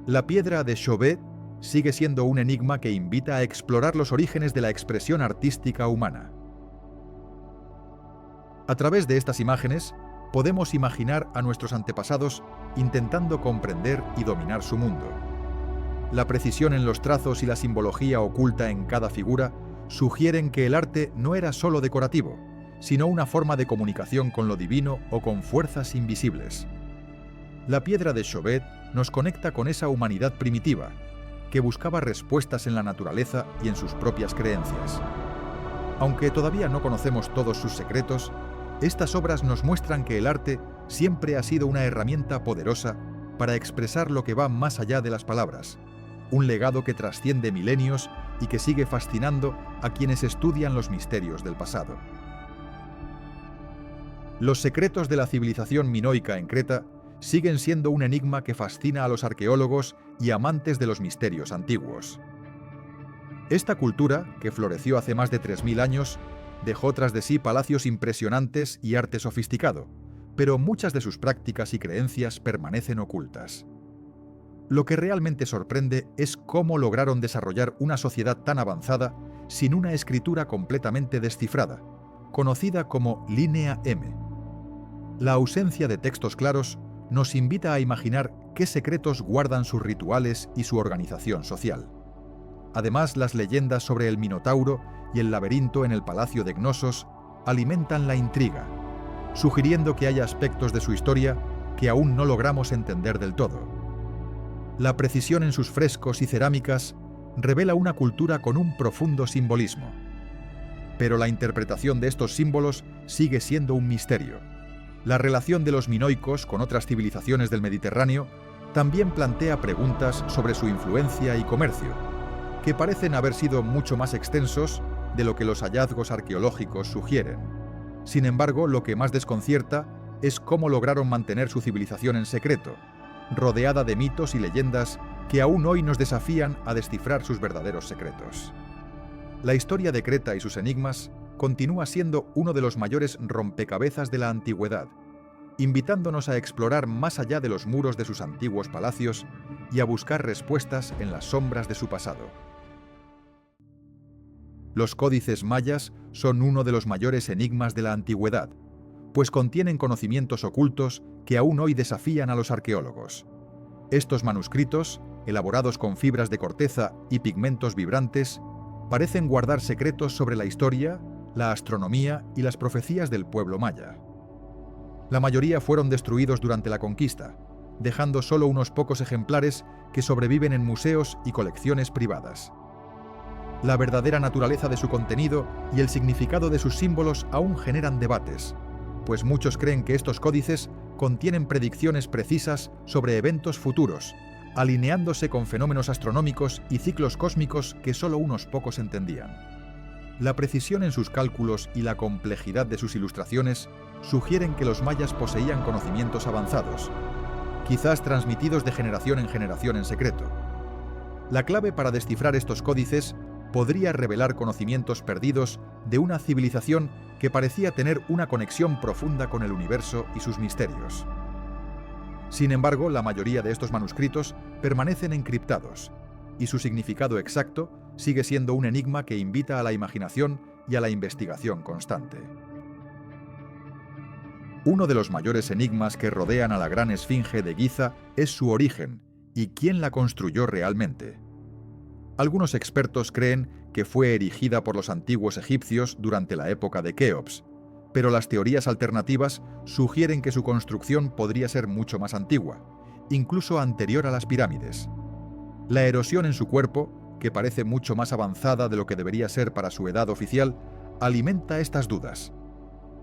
La piedra de Chauvet sigue siendo un enigma que invita a explorar los orígenes de la expresión artística humana. A través de estas imágenes, podemos imaginar a nuestros antepasados intentando comprender y dominar su mundo. La precisión en los trazos y la simbología oculta en cada figura sugieren que el arte no era solo decorativo, sino una forma de comunicación con lo divino o con fuerzas invisibles. La piedra de Chauvet nos conecta con esa humanidad primitiva, que buscaba respuestas en la naturaleza y en sus propias creencias. Aunque todavía no conocemos todos sus secretos, estas obras nos muestran que el arte siempre ha sido una herramienta poderosa para expresar lo que va más allá de las palabras, un legado que trasciende milenios y que sigue fascinando a quienes estudian los misterios del pasado. Los secretos de la civilización minoica en Creta siguen siendo un enigma que fascina a los arqueólogos y amantes de los misterios antiguos. Esta cultura, que floreció hace más de 3000 años, dejó tras de sí palacios impresionantes y arte sofisticado, pero muchas de sus prácticas y creencias permanecen ocultas. Lo que realmente sorprende es cómo lograron desarrollar una sociedad tan avanzada sin una escritura completamente descifrada, conocida como Línea M. La ausencia de textos claros nos invita a imaginar qué secretos guardan sus rituales y su organización social. Además, las leyendas sobre el Minotauro y el laberinto en el Palacio de Cnosos alimentan la intriga, sugiriendo que haya aspectos de su historia que aún no logramos entender del todo. La precisión en sus frescos y cerámicas revela una cultura con un profundo simbolismo. Pero la interpretación de estos símbolos sigue siendo un misterio. La relación de los minoicos con otras civilizaciones del Mediterráneo también plantea preguntas sobre su influencia y comercio, que parecen haber sido mucho más extensos de lo que los hallazgos arqueológicos sugieren. Sin embargo, lo que más desconcierta es cómo lograron mantener su civilización en secreto, rodeada de mitos y leyendas que aún hoy nos desafían a descifrar sus verdaderos secretos. La historia de Creta y sus enigmas continúa siendo uno de los mayores rompecabezas de la antigüedad, invitándonos a explorar más allá de los muros de sus antiguos palacios y a buscar respuestas en las sombras de su pasado. Los códices mayas son uno de los mayores enigmas de la antigüedad, pues contienen conocimientos ocultos que aún hoy desafían a los arqueólogos. Estos manuscritos, elaborados con fibras de corteza y pigmentos vibrantes, parecen guardar secretos sobre la historia, la astronomía y las profecías del pueblo maya. La mayoría fueron destruidos durante la conquista, dejando solo unos pocos ejemplares que sobreviven en museos y colecciones privadas. La verdadera naturaleza de su contenido y el significado de sus símbolos aún generan debates, pues muchos creen que estos códices contienen predicciones precisas sobre eventos futuros, alineándose con fenómenos astronómicos y ciclos cósmicos que solo unos pocos entendían. La precisión en sus cálculos y la complejidad de sus ilustraciones sugieren que los mayas poseían conocimientos avanzados, quizás transmitidos de generación en secreto. La clave para descifrar estos códices podría revelar conocimientos perdidos de una civilización que parecía tener una conexión profunda con el universo y sus misterios. Sin embargo, la mayoría de estos manuscritos permanecen encriptados, y su significado exacto sigue siendo un enigma que invita a la imaginación y a la investigación constante. Uno de los mayores enigmas que rodean a la gran esfinge de Giza es su origen y quién la construyó realmente. Algunos expertos creen que fue erigida por los antiguos egipcios durante la época de Keops, pero las teorías alternativas sugieren que su construcción podría ser mucho más antigua, incluso anterior a las pirámides. La erosión en su cuerpo, que parece mucho más avanzada de lo que debería ser para su edad oficial, alimenta estas dudas.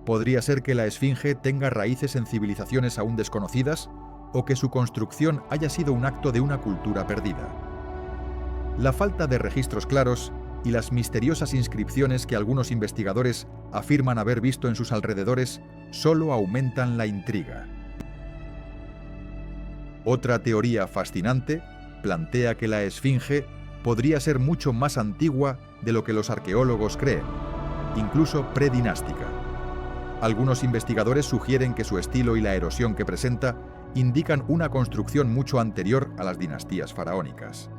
¿Podría ser que la esfinge tenga raíces en civilizaciones aún desconocidas o que su construcción haya sido un acto de una cultura perdida? La falta de registros claros y las misteriosas inscripciones que algunos investigadores afirman haber visto en sus alrededores solo aumentan la intriga. Otra teoría fascinante plantea que la esfinge podría ser mucho más antigua de lo que los arqueólogos creen, incluso predinástica. Algunos investigadores sugieren que su estilo y la erosión que presenta indican una construcción mucho anterior a las dinastías faraónicas.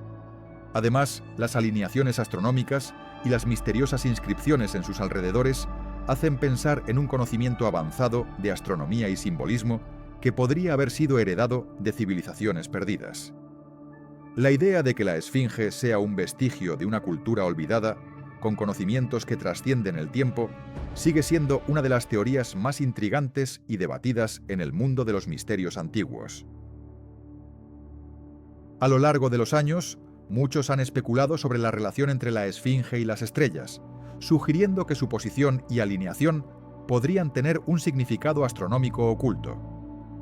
Además, las alineaciones astronómicas y las misteriosas inscripciones en sus alrededores hacen pensar en un conocimiento avanzado de astronomía y simbolismo que podría haber sido heredado de civilizaciones perdidas. La idea de que la esfinge sea un vestigio de una cultura olvidada con conocimientos que trascienden el tiempo, sigue siendo una de las teorías más intrigantes y debatidas en el mundo de los misterios antiguos. A lo largo de los años, muchos han especulado sobre la relación entre la Esfinge y las estrellas, sugiriendo que su posición y alineación podrían tener un significado astronómico oculto.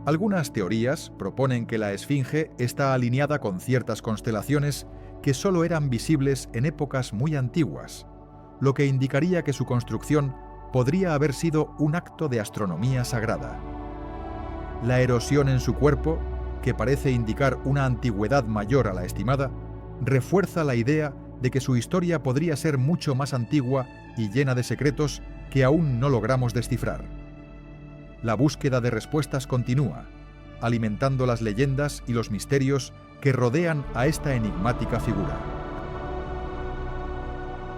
Algunas teorías proponen que la Esfinge está alineada con ciertas constelaciones que solo eran visibles en épocas muy antiguas, lo que indicaría que su construcción podría haber sido un acto de astronomía sagrada. La erosión en su cuerpo, que parece indicar una antigüedad mayor a la estimada, refuerza la idea de que su historia podría ser mucho más antigua y llena de secretos que aún no logramos descifrar. La búsqueda de respuestas continúa, alimentando las leyendas y los misterios que rodean a esta enigmática figura.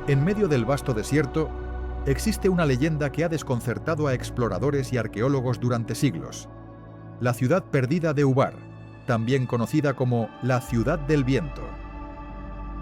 En medio del vasto desierto, existe una leyenda que ha desconcertado a exploradores y arqueólogos durante siglos: la ciudad perdida de Ubar, también conocida como la Ciudad del Viento.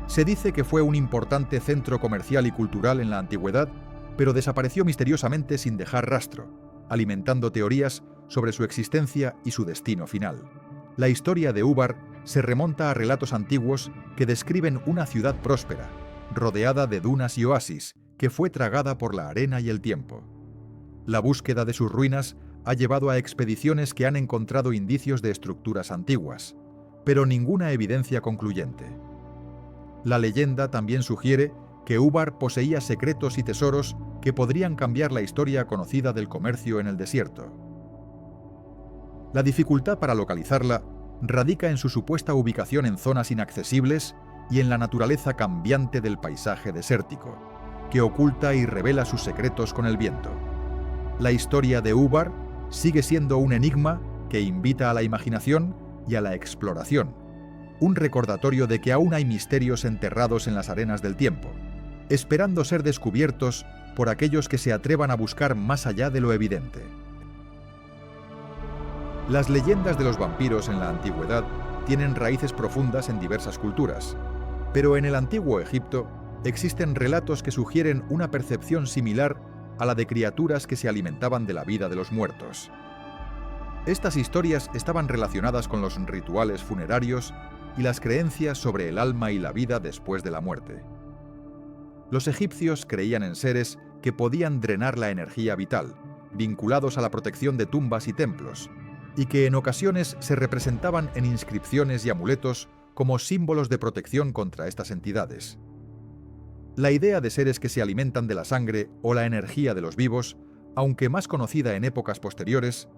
Se dice que fue un importante centro comercial y cultural en la antigüedad, pero desapareció misteriosamente sin dejar rastro, alimentando teorías sobre su existencia y su destino final. La historia de Ubar se remonta a relatos antiguos que describen una ciudad próspera, rodeada de dunas y oasis, que fue tragada por la arena y el tiempo. La búsqueda de sus ruinas ha llevado a expediciones que han encontrado indicios de estructuras antiguas, pero ninguna evidencia concluyente. La leyenda también sugiere que Ubar poseía secretos y tesoros que podrían cambiar la historia conocida del comercio en el desierto. La dificultad para localizarla radica en su supuesta ubicación en zonas inaccesibles y en la naturaleza cambiante del paisaje desértico, que oculta y revela sus secretos con el viento. La historia de Ubar sigue siendo un enigma que invita a la imaginación y a la exploración, un recordatorio de que aún hay misterios enterrados en las arenas del tiempo, esperando ser descubiertos por aquellos que se atrevan a buscar más allá de lo evidente. Las leyendas de los vampiros en la antigüedad tienen raíces profundas en diversas culturas, pero en el antiguo Egipto existen relatos que sugieren una percepción similar a la de criaturas que se alimentaban de la vida de los muertos. Estas historias estaban relacionadas con los rituales funerarios y las creencias sobre el alma y la vida después de la muerte. Los egipcios creían en seres que podían drenar la energía vital, vinculados a la protección de tumbas y templos, y que en ocasiones se representaban en inscripciones y amuletos como símbolos de protección contra estas entidades. La idea de seres que se alimentan de la sangre o la energía de los vivos, aunque más conocida en épocas posteriores,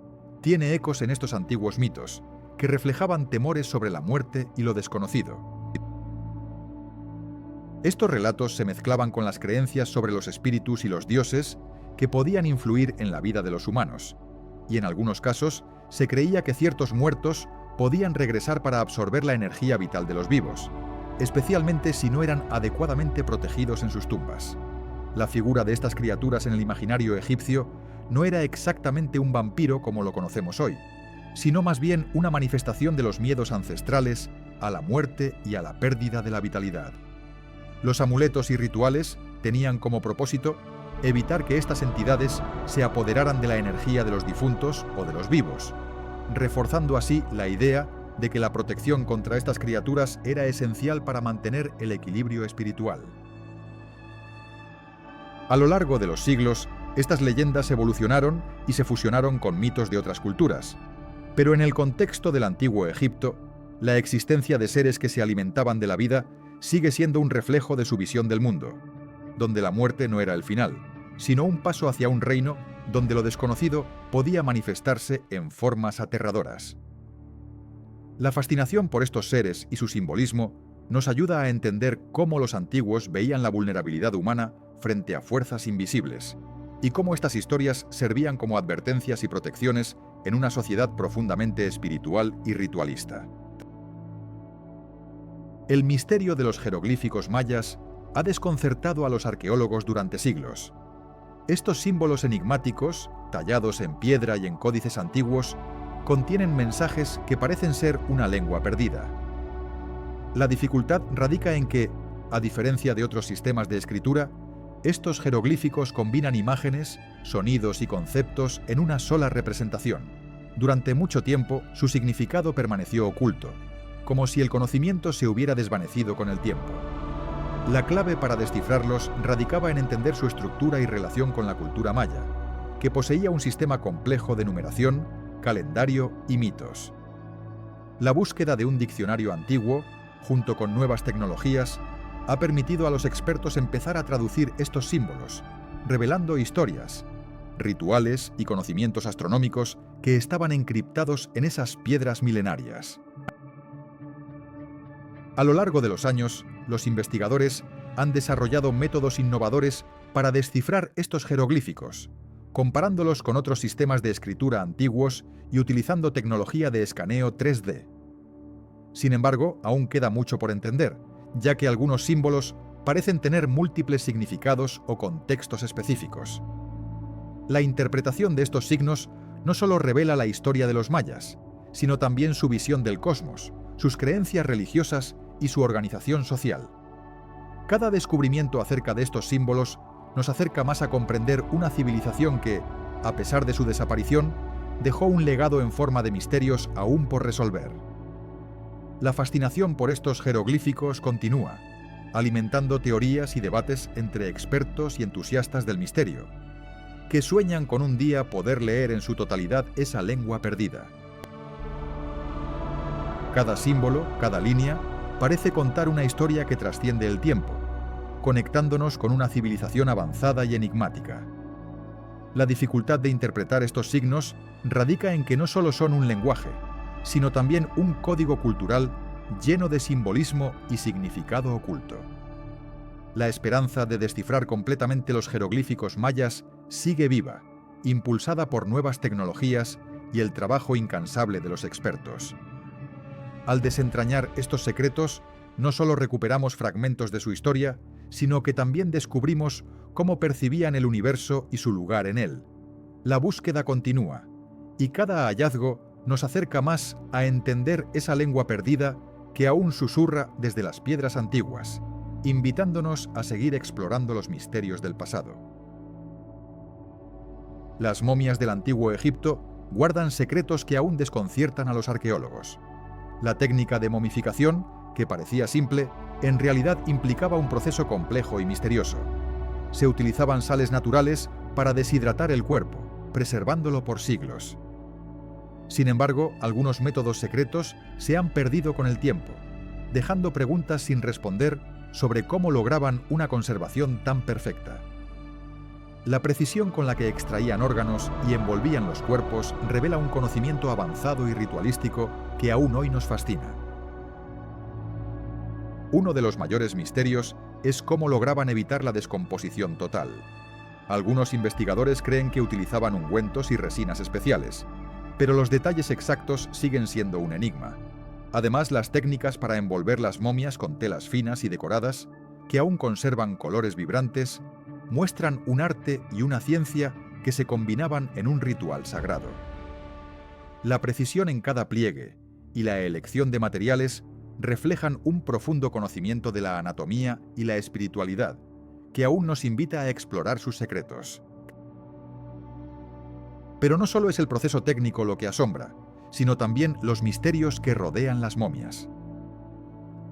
tiene ecos en estos antiguos mitos, que reflejaban temores sobre la muerte y lo desconocido. Estos relatos se mezclaban con las creencias sobre los espíritus y los dioses que podían influir en la vida de los humanos, y en algunos casos se creía que ciertos muertos podían regresar para absorber la energía vital de los vivos, especialmente si no eran adecuadamente protegidos en sus tumbas. La figura de estas criaturas en el imaginario egipcio no era exactamente un vampiro como lo conocemos hoy, sino más bien una manifestación de los miedos ancestrales a la muerte y a la pérdida de la vitalidad. Los amuletos y rituales tenían como propósito evitar que estas entidades se apoderaran de la energía de los difuntos o de los vivos, reforzando así la idea de que la protección contra estas criaturas era esencial para mantener el equilibrio espiritual. A lo largo de los siglos, estas leyendas evolucionaron y se fusionaron con mitos de otras culturas, pero en el contexto del antiguo Egipto, la existencia de seres que se alimentaban de la vida sigue siendo un reflejo de su visión del mundo, donde la muerte no era el final, sino un paso hacia un reino donde lo desconocido podía manifestarse en formas aterradoras. La fascinación por estos seres y su simbolismo nos ayuda a entender cómo los antiguos veían la vulnerabilidad humana frente a fuerzas invisibles, y cómo estas historias servían como advertencias y protecciones en una sociedad profundamente espiritual y ritualista. El misterio de los jeroglíficos mayas ha desconcertado a los arqueólogos durante siglos. Estos símbolos enigmáticos, tallados en piedra y en códices antiguos, contienen mensajes que parecen ser una lengua perdida. La dificultad radica en que, a diferencia de otros sistemas de escritura, Estos jeroglíficos combinan imágenes, sonidos y conceptos en una sola representación. Durante mucho tiempo, su significado permaneció oculto, como si el conocimiento se hubiera desvanecido con el tiempo. La clave para descifrarlos radicaba en entender su estructura y relación con la cultura maya, que poseía un sistema complejo de numeración, calendario y mitos. La búsqueda de un diccionario antiguo, junto con nuevas tecnologías, ha permitido a los expertos empezar a traducir estos símbolos, revelando historias, rituales y conocimientos astronómicos que estaban encriptados en esas piedras milenarias. A lo largo de los años, los investigadores han desarrollado métodos innovadores para descifrar estos jeroglíficos, comparándolos con otros sistemas de escritura antiguos y utilizando tecnología de escaneo 3D. Sin embargo, aún queda mucho por entender, ya que algunos símbolos parecen tener múltiples significados o contextos específicos. La interpretación de estos signos no solo revela la historia de los mayas, sino también su visión del cosmos, sus creencias religiosas y su organización social. Cada descubrimiento acerca de estos símbolos nos acerca más a comprender una civilización que, a pesar de su desaparición, dejó un legado en forma de misterios aún por resolver. La fascinación por estos jeroglíficos continúa, alimentando teorías y debates entre expertos y entusiastas del misterio, que sueñan con un día poder leer en su totalidad esa lengua perdida. Cada símbolo, cada línea, parece contar una historia que trasciende el tiempo, conectándonos con una civilización avanzada y enigmática. La dificultad de interpretar estos signos radica en que no solo son un lenguaje, sino también un código cultural lleno de simbolismo y significado oculto. La esperanza de descifrar completamente los jeroglíficos mayas sigue viva, impulsada por nuevas tecnologías y el trabajo incansable de los expertos. Al desentrañar estos secretos, no solo recuperamos fragmentos de su historia, sino que también descubrimos cómo percibían el universo y su lugar en él. La búsqueda continúa, y cada hallazgo nos acerca más a entender esa lengua perdida que aún susurra desde las piedras antiguas, invitándonos a seguir explorando los misterios del pasado. Las momias del antiguo Egipto guardan secretos que aún desconciertan a los arqueólogos. La técnica de momificación, que parecía simple, en realidad implicaba un proceso complejo y misterioso. Se utilizaban sales naturales para deshidratar el cuerpo, preservándolo por siglos. Sin embargo, algunos métodos secretos se han perdido con el tiempo, dejando preguntas sin responder sobre cómo lograban una conservación tan perfecta. La precisión con la que extraían órganos y envolvían los cuerpos revela un conocimiento avanzado y ritualístico que aún hoy nos fascina. Uno de los mayores misterios es cómo lograban evitar la descomposición total. Algunos investigadores creen que utilizaban ungüentos y resinas especiales, pero los detalles exactos siguen siendo un enigma. Además, las técnicas para envolver las momias con telas finas y decoradas, que aún conservan colores vibrantes, muestran un arte y una ciencia que se combinaban en un ritual sagrado. La precisión en cada pliegue y la elección de materiales reflejan un profundo conocimiento de la anatomía y la espiritualidad, que aún nos invita a explorar sus secretos. Pero no solo es el proceso técnico lo que asombra, sino también los misterios que rodean las momias.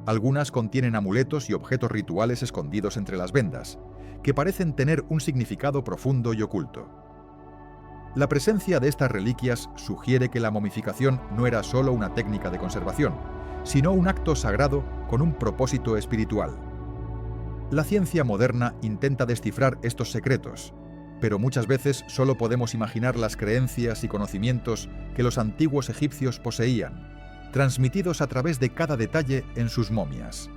Algunas contienen amuletos y objetos rituales escondidos entre las vendas, que parecen tener un significado profundo y oculto. La presencia de estas reliquias sugiere que la momificación no era solo una técnica de conservación, sino un acto sagrado con un propósito espiritual. La ciencia moderna intenta descifrar estos secretos, pero muchas veces solo podemos imaginar las creencias y conocimientos que los antiguos egipcios poseían, transmitidos a través de cada detalle en sus momias.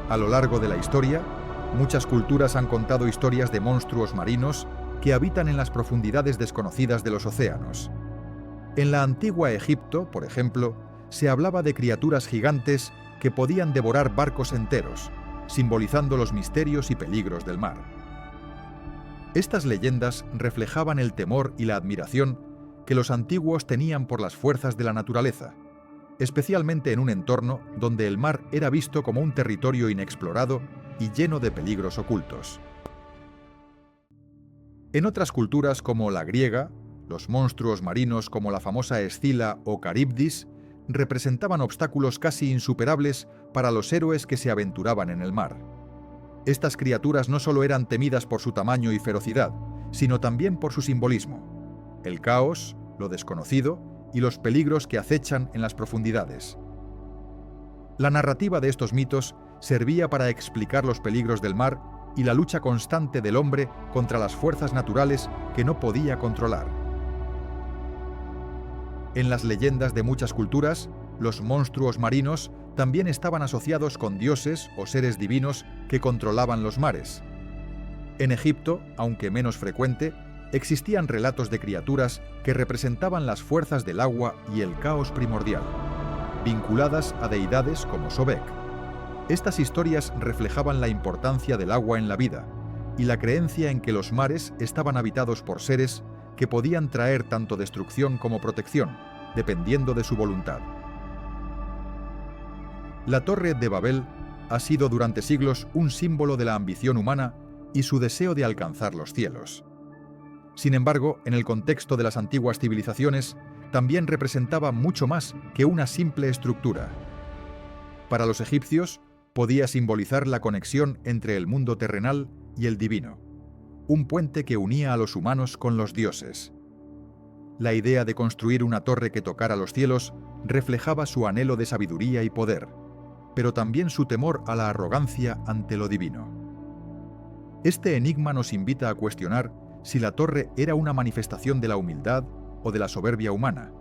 A lo largo de la historia, muchas culturas han contado historias de monstruos marinos que habitan en las profundidades desconocidas de los océanos. En la antigua Egipto, por ejemplo, se hablaba de criaturas gigantes que podían devorar barcos enteros, simbolizando los misterios y peligros del mar. Estas leyendas reflejaban el temor y la admiración que los antiguos tenían por las fuerzas de la naturaleza, especialmente en un entorno donde el mar era visto como un territorio inexplorado y lleno de peligros ocultos. En otras culturas como la griega, los monstruos marinos como la famosa Escila o Caribdis representaban obstáculos casi insuperables para los héroes que se aventuraban en el mar. Estas criaturas no solo eran temidas por su tamaño y ferocidad, sino también por su simbolismo: el caos, lo desconocido y los peligros que acechan en las profundidades. La narrativa de estos mitos servía para explicar los peligros del mar y la lucha constante del hombre contra las fuerzas naturales que no podía controlar. En las leyendas de muchas culturas, los monstruos marinos también estaban asociados con dioses o seres divinos que controlaban los mares. En Egipto, aunque menos frecuente, existían relatos de criaturas que representaban las fuerzas del agua y el caos primordial, vinculadas a deidades como Sobek. Estas historias reflejaban la importancia del agua en la vida y la creencia en que los mares estaban habitados por seres que podían traer tanto destrucción como protección, dependiendo de su voluntad. La Torre de Babel ha sido durante siglos un símbolo de la ambición humana y su deseo de alcanzar los cielos. Sin embargo, en el contexto de las antiguas civilizaciones, también representaba mucho más que una simple estructura. Para los egipcios, podía simbolizar la conexión entre el mundo terrenal y el divino, un puente que unía a los humanos con los dioses. La idea de construir una torre que tocara los cielos reflejaba su anhelo de sabiduría y poder, pero también su temor a la arrogancia ante lo divino. Este enigma nos invita a cuestionar si la torre era una manifestación de la humildad o de la soberbia humana,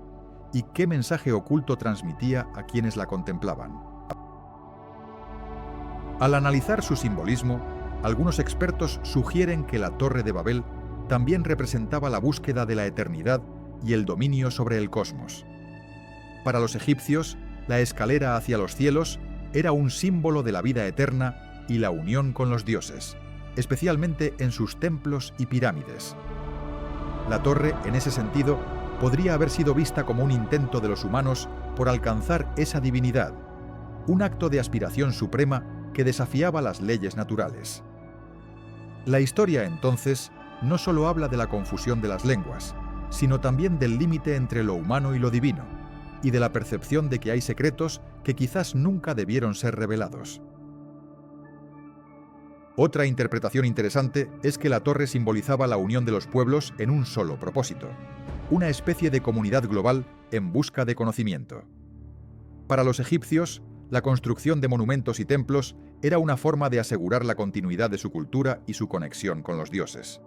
y qué mensaje oculto transmitía a quienes la contemplaban. Al analizar su simbolismo, algunos expertos sugieren que la Torre de Babel también representaba la búsqueda de la eternidad y el dominio sobre el cosmos. Para los egipcios, la escalera hacia los cielos era un símbolo de la vida eterna y la unión con los dioses, especialmente en sus templos y pirámides. La torre, en ese sentido, podría haber sido vista como un intento de los humanos por alcanzar esa divinidad, un acto de aspiración suprema que desafiaba las leyes naturales. La historia, entonces, no solo habla de la confusión de las lenguas, sino también del límite entre lo humano y lo divino, y de la percepción de que hay secretos que quizás nunca debieron ser revelados. Otra interpretación interesante es que la torre simbolizaba la unión de los pueblos en un solo propósito, una especie de comunidad global en busca de conocimiento. Para los egipcios, la construcción de monumentos y templos era una forma de asegurar la continuidad de su cultura y su conexión con los dioses.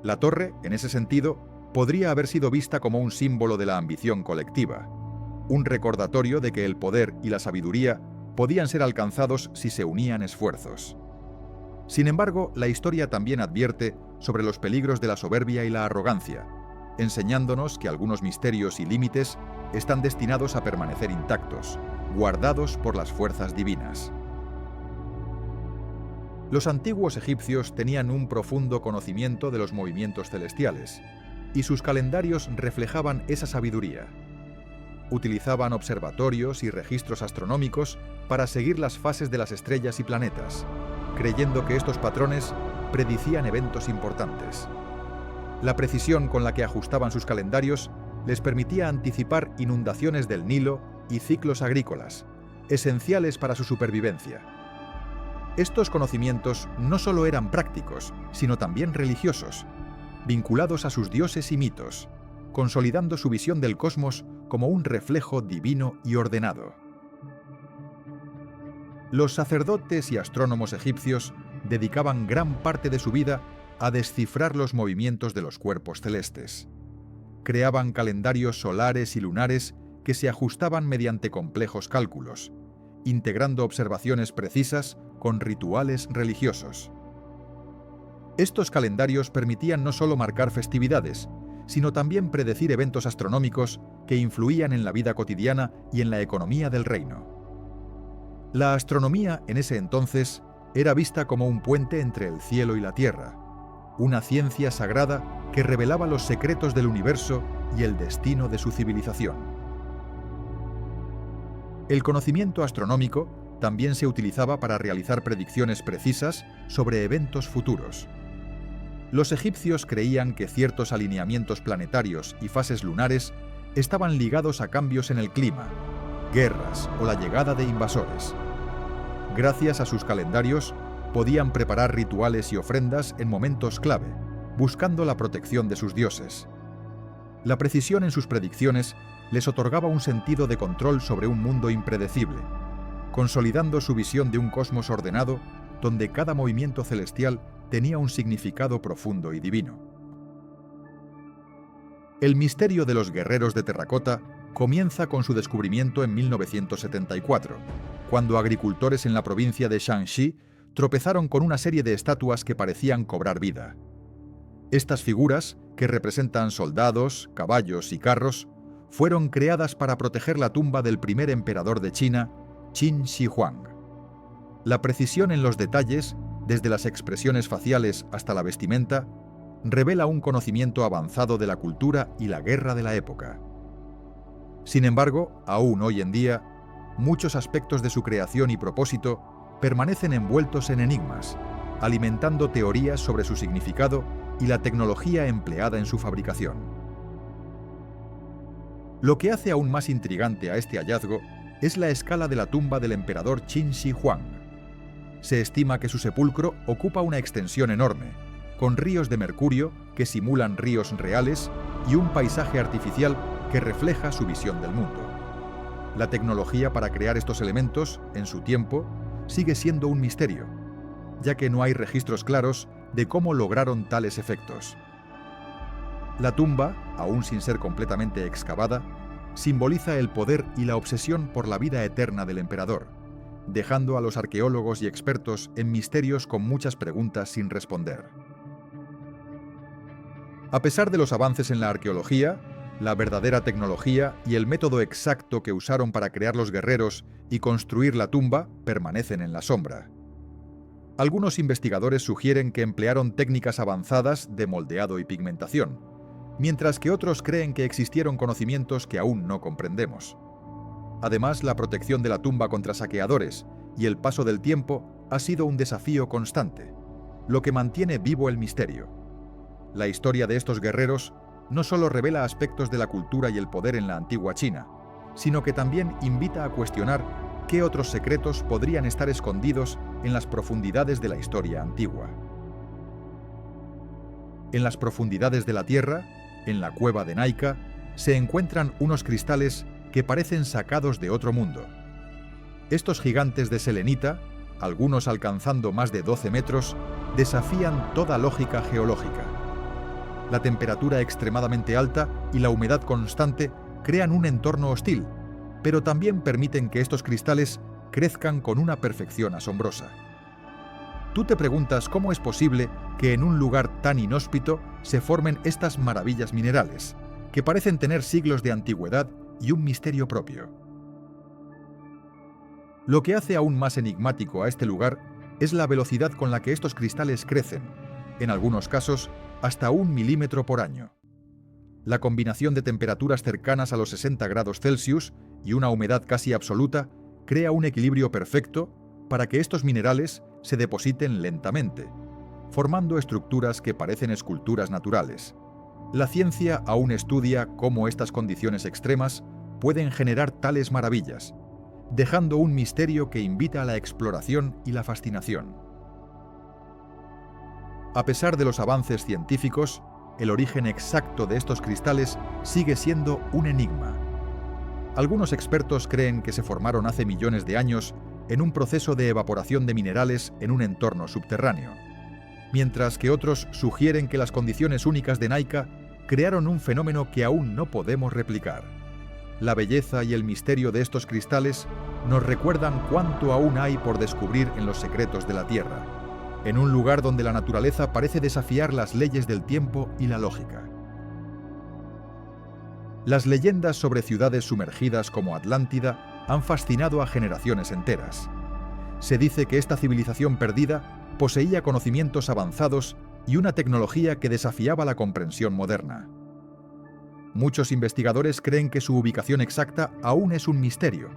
La torre, en ese sentido, podría haber sido vista como un símbolo de la ambición colectiva, un recordatorio de que el poder y la sabiduría podían ser alcanzados si se unían esfuerzos. Sin embargo, la historia también advierte sobre los peligros de la soberbia y la arrogancia, enseñándonos que algunos misterios y límites están destinados a permanecer intactos, guardados por las fuerzas divinas. Los antiguos egipcios tenían un profundo conocimiento de los movimientos celestiales, y sus calendarios reflejaban esa sabiduría. Utilizaban observatorios y registros astronómicos para seguir las fases de las estrellas y planetas, creyendo que estos patrones predicían eventos importantes. La precisión con la que ajustaban sus calendarios les permitía anticipar inundaciones del Nilo y ciclos agrícolas, esenciales para su supervivencia. Estos conocimientos no solo eran prácticos, sino también religiosos, vinculados a sus dioses y mitos, consolidando su visión del cosmos como un reflejo divino y ordenado. Los sacerdotes y astrónomos egipcios dedicaban gran parte de su vida a descifrar los movimientos de los cuerpos celestes. Creaban calendarios solares y lunares que se ajustaban mediante complejos cálculos, integrando observaciones precisas con rituales religiosos. Estos calendarios permitían no solo marcar festividades, sino también predecir eventos astronómicos que influían en la vida cotidiana y en la economía del reino. La astronomía, en ese entonces, era vista como un puente entre el cielo y la tierra, una ciencia sagrada que revelaba los secretos del universo y el destino de su civilización. El conocimiento astronómico también se utilizaba para realizar predicciones precisas sobre eventos futuros. Los egipcios creían que ciertos alineamientos planetarios y fases lunares estaban ligados a cambios en el clima, guerras o la llegada de invasores. Gracias a sus calendarios, podían preparar rituales y ofrendas en momentos clave, buscando la protección de sus dioses. La precisión en sus predicciones les otorgaba un sentido de control sobre un mundo impredecible, consolidando su visión de un cosmos ordenado donde cada movimiento celestial tenía un significado profundo y divino. El misterio de los guerreros de terracota comienza con su descubrimiento en 1974, cuando agricultores en la provincia de Shanxi tropezaron con una serie de estatuas que parecían cobrar vida. Estas figuras, que representan soldados, caballos y carros, fueron creadas para proteger la tumba del primer emperador de China, Qin Shi Huang. La precisión en los detalles, desde las expresiones faciales hasta la vestimenta, revela un conocimiento avanzado de la cultura y la guerra de la época. Sin embargo, aún hoy en día, muchos aspectos de su creación y propósito permanecen envueltos en enigmas, alimentando teorías sobre su significado y la tecnología empleada en su fabricación. Lo que hace aún más intrigante a este hallazgo es la escala de la tumba del emperador Qin Shi Huang. Se estima que su sepulcro ocupa una extensión enorme, con ríos de mercurio que simulan ríos reales y un paisaje artificial que refleja su visión del mundo. La tecnología para crear estos elementos, en su tiempo, sigue siendo un misterio, ya que no hay registros claros de cómo lograron tales efectos. La tumba, aún sin ser completamente excavada, simboliza el poder y la obsesión por la vida eterna del emperador, dejando a los arqueólogos y expertos en misterios con muchas preguntas sin responder. A pesar de los avances en la arqueología, la verdadera tecnología y el método exacto que usaron para crear los guerreros y construir la tumba permanecen en la sombra. Algunos investigadores sugieren que emplearon técnicas avanzadas de moldeado y pigmentación, mientras que otros creen que existieron conocimientos que aún no comprendemos. Además, la protección de la tumba contra saqueadores y el paso del tiempo ha sido un desafío constante, lo que mantiene vivo el misterio. La historia de estos guerreros no solo revela aspectos de la cultura y el poder en la antigua China, sino que también invita a cuestionar qué otros secretos podrían estar escondidos en las profundidades de la historia antigua. En las profundidades de la Tierra, en la cueva de Naika, se encuentran unos cristales que parecen sacados de otro mundo. Estos gigantes de selenita, algunos alcanzando más de 12 metros, desafían toda lógica geológica. La temperatura extremadamente alta y la humedad constante crean un entorno hostil, pero también permiten que estos cristales crezcan con una perfección asombrosa. Tú te preguntas cómo es posible que en un lugar tan inhóspito se formen estas maravillas minerales, que parecen tener siglos de antigüedad y un misterio propio. Lo que hace aún más enigmático a este lugar es la velocidad con la que estos cristales crecen, en algunos casos hasta 1 milímetro por año. La combinación de temperaturas cercanas a los 60 grados Celsius y una humedad casi absoluta crea un equilibrio perfecto para que estos minerales se depositen lentamente, formando estructuras que parecen esculturas naturales. La ciencia aún estudia cómo estas condiciones extremas pueden generar tales maravillas, dejando un misterio que invita a la exploración y la fascinación. A pesar de los avances científicos, el origen exacto de estos cristales sigue siendo un enigma. Algunos expertos creen que se formaron hace millones de años en un proceso de evaporación de minerales en un entorno subterráneo, mientras que otros sugieren que las condiciones únicas de Naika crearon un fenómeno que aún no podemos replicar. La belleza y el misterio de estos cristales nos recuerdan cuánto aún hay por descubrir en los secretos de la Tierra, en un lugar donde la naturaleza parece desafiar las leyes del tiempo y la lógica. Las leyendas sobre ciudades sumergidas como Atlántida han fascinado a generaciones enteras. Se dice que esta civilización perdida poseía conocimientos avanzados y una tecnología que desafiaba la comprensión moderna. Muchos investigadores creen que su ubicación exacta aún es un misterio,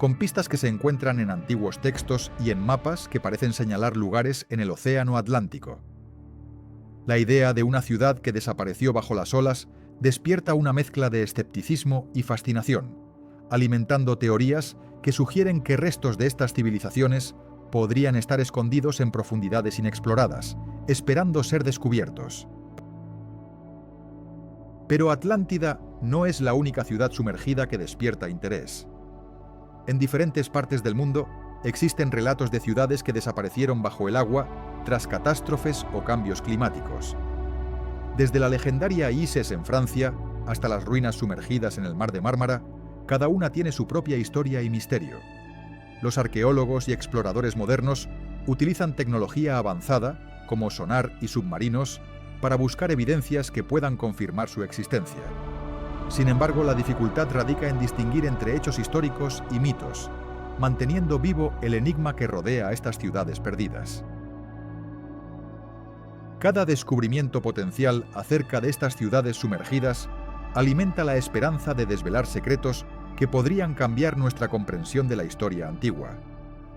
con pistas que se encuentran en antiguos textos y en mapas que parecen señalar lugares en el Océano Atlántico. La idea de una ciudad que desapareció bajo las olas despierta una mezcla de escepticismo y fascinación, alimentando teorías que sugieren que restos de estas civilizaciones podrían estar escondidos en profundidades inexploradas, esperando ser descubiertos. Pero Atlántida no es la única ciudad sumergida que despierta interés. En diferentes partes del mundo existen relatos de ciudades que desaparecieron bajo el agua tras catástrofes o cambios climáticos. Desde la legendaria Isis en Francia hasta las ruinas sumergidas en el Mar de Mármara, cada una tiene su propia historia y misterio. Los arqueólogos y exploradores modernos utilizan tecnología avanzada, como sonar y submarinos, para buscar evidencias que puedan confirmar su existencia. Sin embargo, la dificultad radica en distinguir entre hechos históricos y mitos, manteniendo vivo el enigma que rodea a estas ciudades perdidas. Cada descubrimiento potencial acerca de estas ciudades sumergidas alimenta la esperanza de desvelar secretos que podrían cambiar nuestra comprensión de la historia antigua.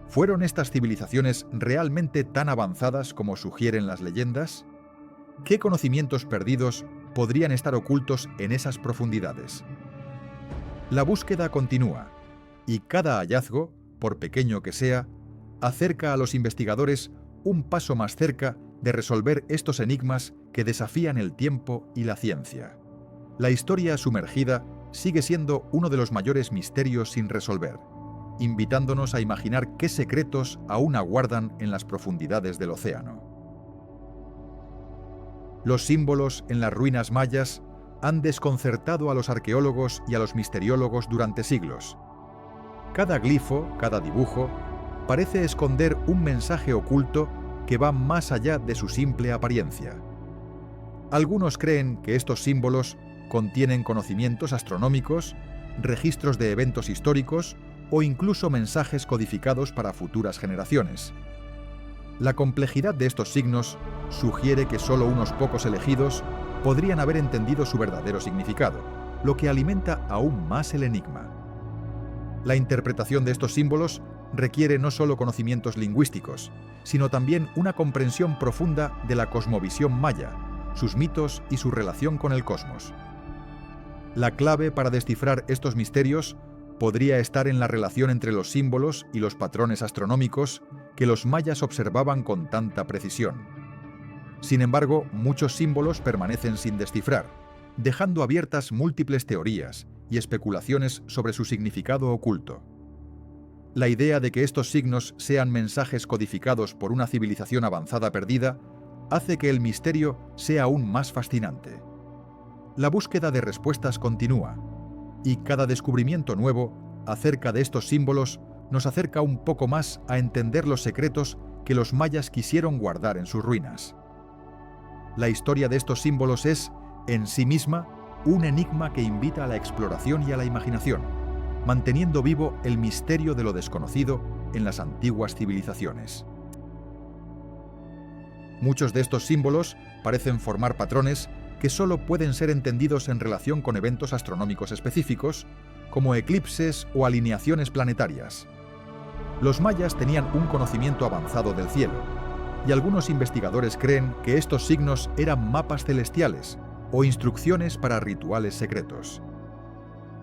¿Fueron estas civilizaciones realmente tan avanzadas como sugieren las leyendas? ¿Qué conocimientos perdidos podrían estar ocultos en esas profundidades? La búsqueda continúa, y cada hallazgo, por pequeño que sea, acerca a los investigadores un paso más cerca de resolver estos enigmas que desafían el tiempo y la ciencia. La historia sumergida sigue siendo uno de los mayores misterios sin resolver, invitándonos a imaginar qué secretos aún aguardan en las profundidades del océano. Los símbolos en las ruinas mayas han desconcertado a los arqueólogos y a los misteriólogos durante siglos. Cada glifo, cada dibujo, parece esconder un mensaje oculto que va más allá de su simple apariencia. Algunos creen que estos símbolos contienen conocimientos astronómicos, registros de eventos históricos o incluso mensajes codificados para futuras generaciones. La complejidad de estos signos sugiere que solo unos pocos elegidos podrían haber entendido su verdadero significado, lo que alimenta aún más el enigma. La interpretación de estos símbolos requiere no solo conocimientos lingüísticos, sino también una comprensión profunda de la cosmovisión maya, sus mitos y su relación con el cosmos. La clave para descifrar estos misterios podría estar en la relación entre los símbolos y los patrones astronómicos que los mayas observaban con tanta precisión. Sin embargo, muchos símbolos permanecen sin descifrar, dejando abiertas múltiples teorías y especulaciones sobre su significado oculto. La idea de que estos signos sean mensajes codificados por una civilización avanzada perdida hace que el misterio sea aún más fascinante. La búsqueda de respuestas continúa, y cada descubrimiento nuevo acerca de estos símbolos nos acerca un poco más a entender los secretos que los mayas quisieron guardar en sus ruinas. La historia de estos símbolos es, en sí misma, un enigma que invita a la exploración y a la imaginación, manteniendo vivo el misterio de lo desconocido en las antiguas civilizaciones. Muchos de estos símbolos parecen formar patrones que solo pueden ser entendidos en relación con eventos astronómicos específicos, como eclipses o alineaciones planetarias. Los mayas tenían un conocimiento avanzado del cielo, y algunos investigadores creen que estos signos eran mapas celestiales o instrucciones para rituales secretos.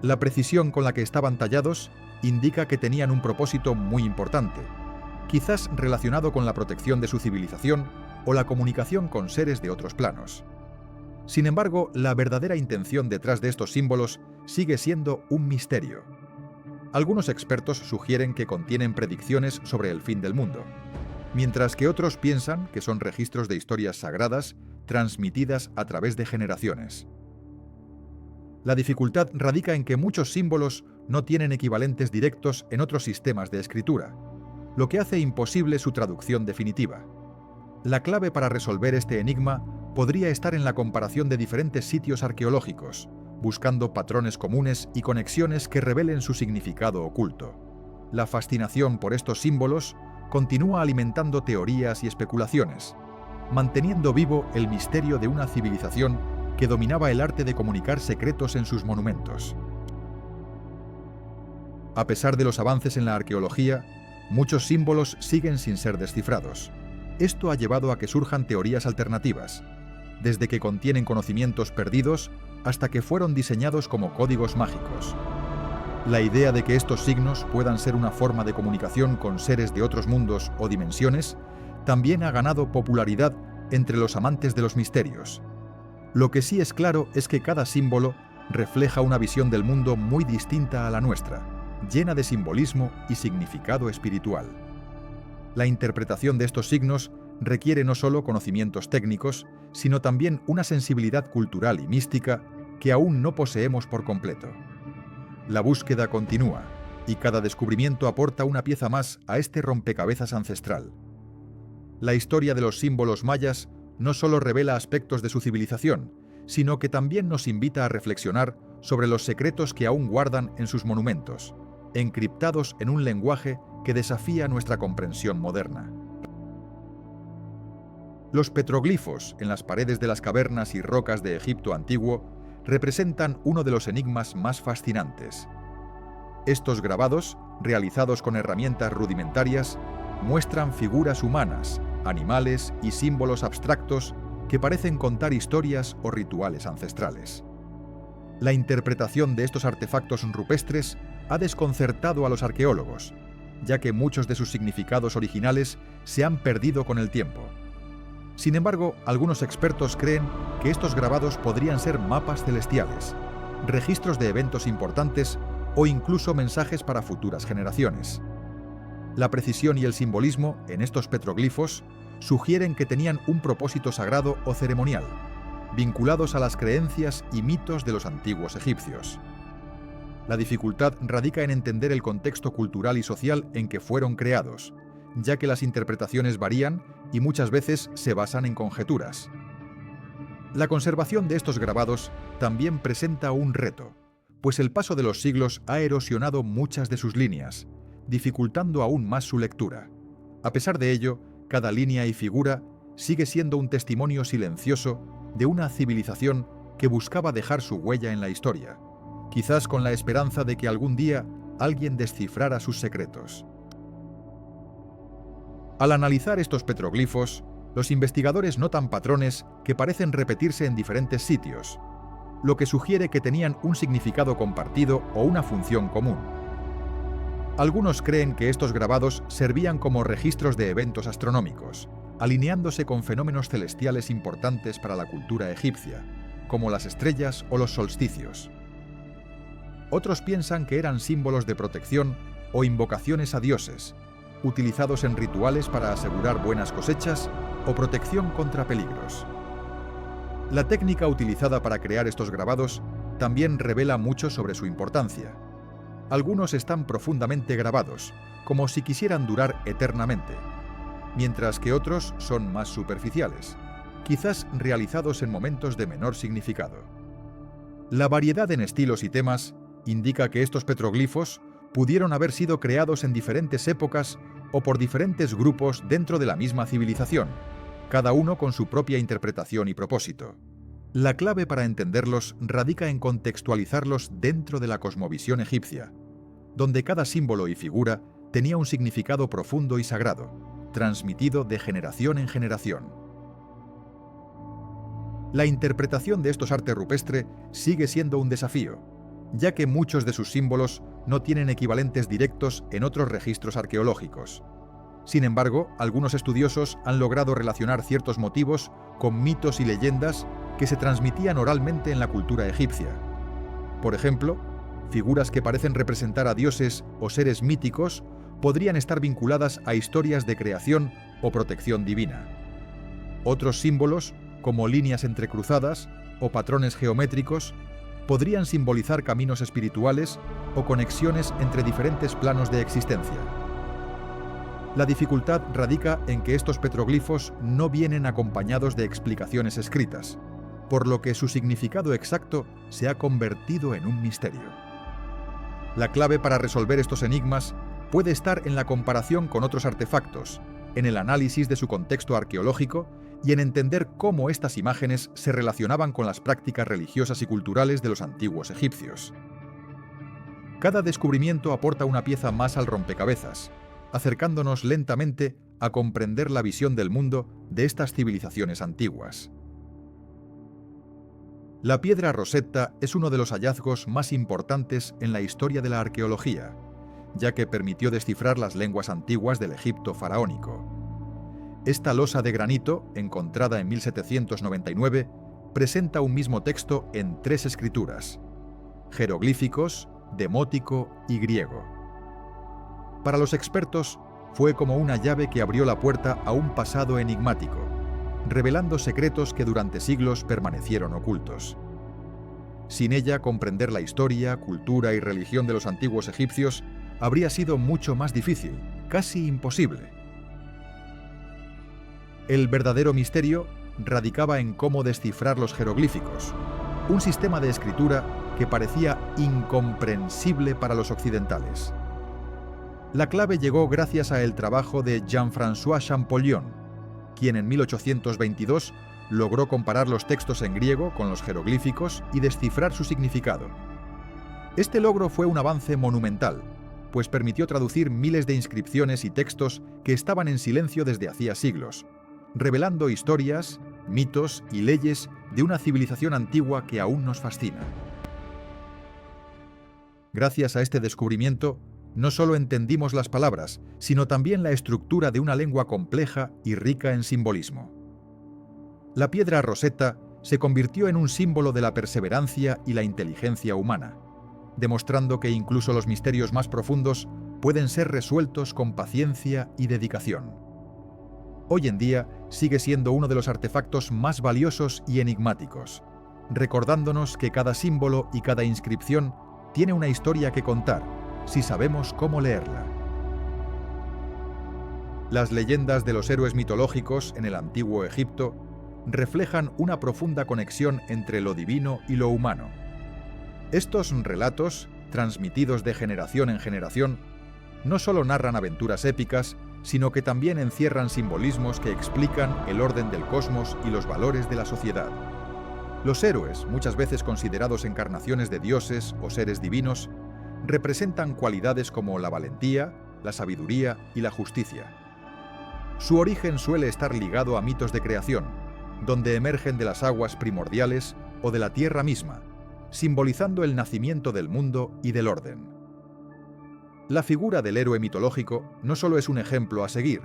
La precisión con la que estaban tallados indica que tenían un propósito muy importante, quizás relacionado con la protección de su civilización o la comunicación con seres de otros planos. Sin embargo, la verdadera intención detrás de estos símbolos sigue siendo un misterio. Algunos expertos sugieren que contienen predicciones sobre el fin del mundo, mientras que otros piensan que son registros de historias sagradas transmitidas a través de generaciones. La dificultad radica en que muchos símbolos no tienen equivalentes directos en otros sistemas de escritura, lo que hace imposible su traducción definitiva. La clave para resolver este enigma podría estar en la comparación de diferentes sitios arqueológicos, buscando patrones comunes y conexiones que revelen su significado oculto. La fascinación por estos símbolos continúa alimentando teorías y especulaciones, manteniendo vivo el misterio de una civilización que dominaba el arte de comunicar secretos en sus monumentos. A pesar de los avances en la arqueología, muchos símbolos siguen sin ser descifrados. Esto ha llevado a que surjan teorías alternativas, desde que contienen conocimientos perdidos hasta que fueron diseñados como códigos mágicos. La idea de que estos signos puedan ser una forma de comunicación con seres de otros mundos o dimensiones también ha ganado popularidad entre los amantes de los misterios. Lo que sí es claro es que cada símbolo refleja una visión del mundo muy distinta a la nuestra, llena de simbolismo y significado espiritual. La interpretación de estos signos requiere no solo conocimientos técnicos, sino también una sensibilidad cultural y mística que aún no poseemos por completo. La búsqueda continúa, y cada descubrimiento aporta una pieza más a este rompecabezas ancestral. La historia de los símbolos mayas no solo revela aspectos de su civilización, sino que también nos invita a reflexionar sobre los secretos que aún guardan en sus monumentos, encriptados en un lenguaje que desafía nuestra comprensión moderna. Los petroglifos en las paredes de las cavernas y rocas de Egipto antiguo representan uno de los enigmas más fascinantes. Estos grabados, realizados con herramientas rudimentarias, muestran figuras humanas, animales y símbolos abstractos que parecen contar historias o rituales ancestrales. La interpretación de estos artefactos rupestres ha desconcertado a los arqueólogos, ya que muchos de sus significados originales se han perdido con el tiempo. Sin embargo, algunos expertos creen que estos grabados podrían ser mapas celestiales, registros de eventos importantes o incluso mensajes para futuras generaciones. La precisión y el simbolismo en estos petroglifos sugieren que tenían un propósito sagrado o ceremonial, vinculados a las creencias y mitos de los antiguos egipcios. La dificultad radica en entender el contexto cultural y social en que fueron creados, ya que las interpretaciones varían y muchas veces se basan en conjeturas. La conservación de estos grabados también presenta un reto, pues el paso de los siglos ha erosionado muchas de sus líneas, dificultando aún más su lectura. A pesar de ello, cada línea y figura sigue siendo un testimonio silencioso de una civilización que buscaba dejar su huella en la historia, quizás con la esperanza de que algún día alguien descifrara sus secretos. Al analizar estos petroglifos, los investigadores notan patrones que parecen repetirse en diferentes sitios, lo que sugiere que tenían un significado compartido o una función común. Algunos creen que estos grabados servían como registros de eventos astronómicos, alineándose con fenómenos celestiales importantes para la cultura egipcia, como las estrellas o los solsticios. Otros piensan que eran símbolos de protección o invocaciones a dioses, utilizados en rituales para asegurar buenas cosechas o protección contra peligros. La técnica utilizada para crear estos grabados también revela mucho sobre su importancia. Algunos están profundamente grabados, como si quisieran durar eternamente, mientras que otros son más superficiales, quizás realizados en momentos de menor significado. La variedad en estilos y temas indica que estos petroglifos pudieron haber sido creados en diferentes épocas o por diferentes grupos dentro de la misma civilización, cada uno con su propia interpretación y propósito. La clave para entenderlos radica en contextualizarlos dentro de la cosmovisión egipcia, donde cada símbolo y figura tenía un significado profundo y sagrado, transmitido de generación en generación. La interpretación de estos arte rupestre sigue siendo un desafío, ya que muchos de sus símbolos no tienen equivalentes directos en otros registros arqueológicos. Sin embargo, algunos estudiosos han logrado relacionar ciertos motivos con mitos y leyendas que se transmitían oralmente en la cultura egipcia. Por ejemplo, figuras que parecen representar a dioses o seres míticos podrían estar vinculadas a historias de creación o protección divina. Otros símbolos, como líneas entrecruzadas o patrones geométricos, podrían simbolizar caminos espirituales o conexiones entre diferentes planos de existencia. La dificultad radica en que estos petroglifos no vienen acompañados de explicaciones escritas, por lo que su significado exacto se ha convertido en un misterio. La clave para resolver estos enigmas puede estar en la comparación con otros artefactos, en el análisis de su contexto arqueológico y en entender cómo estas imágenes se relacionaban con las prácticas religiosas y culturales de los antiguos egipcios. Cada descubrimiento aporta una pieza más al rompecabezas, acercándonos lentamente a comprender la visión del mundo de estas civilizaciones antiguas. La piedra Rosetta es uno de los hallazgos más importantes en la historia de la arqueología, ya que permitió descifrar las lenguas antiguas del Egipto faraónico. Esta losa de granito, encontrada en 1799, presenta un mismo texto en 3 escrituras: jeroglíficos, demótico y griego. Para los expertos, fue como una llave que abrió la puerta a un pasado enigmático, revelando secretos que durante siglos permanecieron ocultos. Sin ella, comprender la historia, cultura y religión de los antiguos egipcios habría sido mucho más difícil, casi imposible. El verdadero misterio radicaba en cómo descifrar los jeroglíficos, un sistema de escritura que parecía incomprensible para los occidentales. La clave llegó gracias al trabajo de Jean-François Champollion, quien en 1822 logró comparar los textos en griego con los jeroglíficos y descifrar su significado. Este logro fue un avance monumental, pues permitió traducir miles de inscripciones y textos que estaban en silencio desde hacía siglos, revelando historias, mitos y leyes de una civilización antigua que aún nos fascina. Gracias a este descubrimiento, no solo entendimos las palabras, sino también la estructura de una lengua compleja y rica en simbolismo. La piedra Rosetta se convirtió en un símbolo de la perseverancia y la inteligencia humana, demostrando que incluso los misterios más profundos pueden ser resueltos con paciencia y dedicación. Hoy en día sigue siendo uno de los artefactos más valiosos y enigmáticos, recordándonos que cada símbolo y cada inscripción tiene una historia que contar, si sabemos cómo leerla. Las leyendas de los héroes mitológicos en el antiguo Egipto reflejan una profunda conexión entre lo divino y lo humano. Estos relatos, transmitidos de generación en generación, no solo narran aventuras épicas, sino que también encierran simbolismos que explican el orden del cosmos y los valores de la sociedad. Los héroes, muchas veces considerados encarnaciones de dioses o seres divinos, representan cualidades como la valentía, la sabiduría y la justicia. Su origen suele estar ligado a mitos de creación, donde emergen de las aguas primordiales o de la tierra misma, simbolizando el nacimiento del mundo y del orden. La figura del héroe mitológico no solo es un ejemplo a seguir,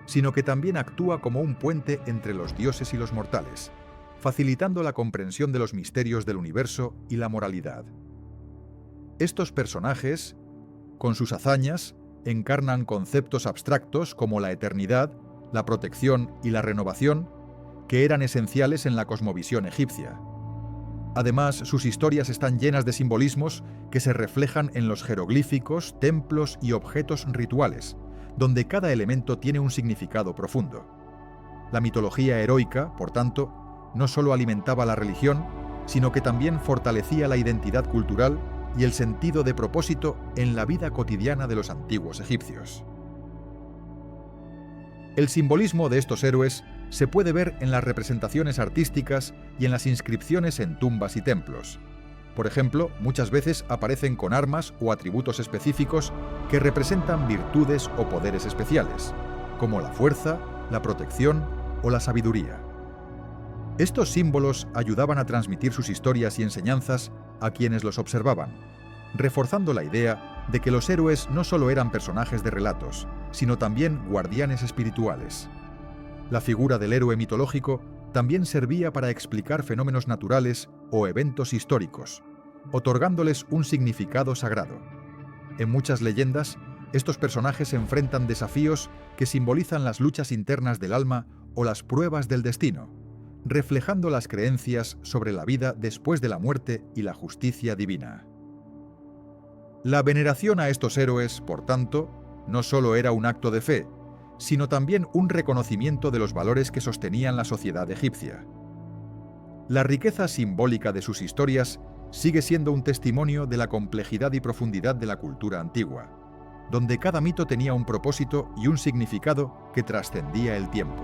sino que también actúa como un puente entre los dioses y los mortales, facilitando la comprensión de los misterios del universo y la moralidad. Estos personajes, con sus hazañas, encarnan conceptos abstractos como la eternidad, la protección y la renovación, que eran esenciales en la cosmovisión egipcia. Además, sus historias están llenas de simbolismos que se reflejan en los jeroglíficos, templos y objetos rituales, donde cada elemento tiene un significado profundo. La mitología heroica, por tanto, no solo alimentaba la religión, sino que también fortalecía la identidad cultural y el sentido de propósito en la vida cotidiana de los antiguos egipcios. El simbolismo de estos héroes se puede ver en las representaciones artísticas y en las inscripciones en tumbas y templos. Por ejemplo, muchas veces aparecen con armas o atributos específicos que representan virtudes o poderes especiales, como la fuerza, la protección o la sabiduría. Estos símbolos ayudaban a transmitir sus historias y enseñanzas a quienes los observaban, reforzando la idea de que los héroes no solo eran personajes de relatos, sino también guardianes espirituales. La figura del héroe mitológico también servía para explicar fenómenos naturales o eventos históricos, otorgándoles un significado sagrado. En muchas leyendas, estos personajes enfrentan desafíos que simbolizan las luchas internas del alma o las pruebas del destino, reflejando las creencias sobre la vida después de la muerte y la justicia divina. La veneración a estos héroes, por tanto, no solo era un acto de fe, sino también un reconocimiento de los valores que sostenían la sociedad egipcia. La riqueza simbólica de sus historias sigue siendo un testimonio de la complejidad y profundidad de la cultura antigua, donde cada mito tenía un propósito y un significado que trascendía el tiempo.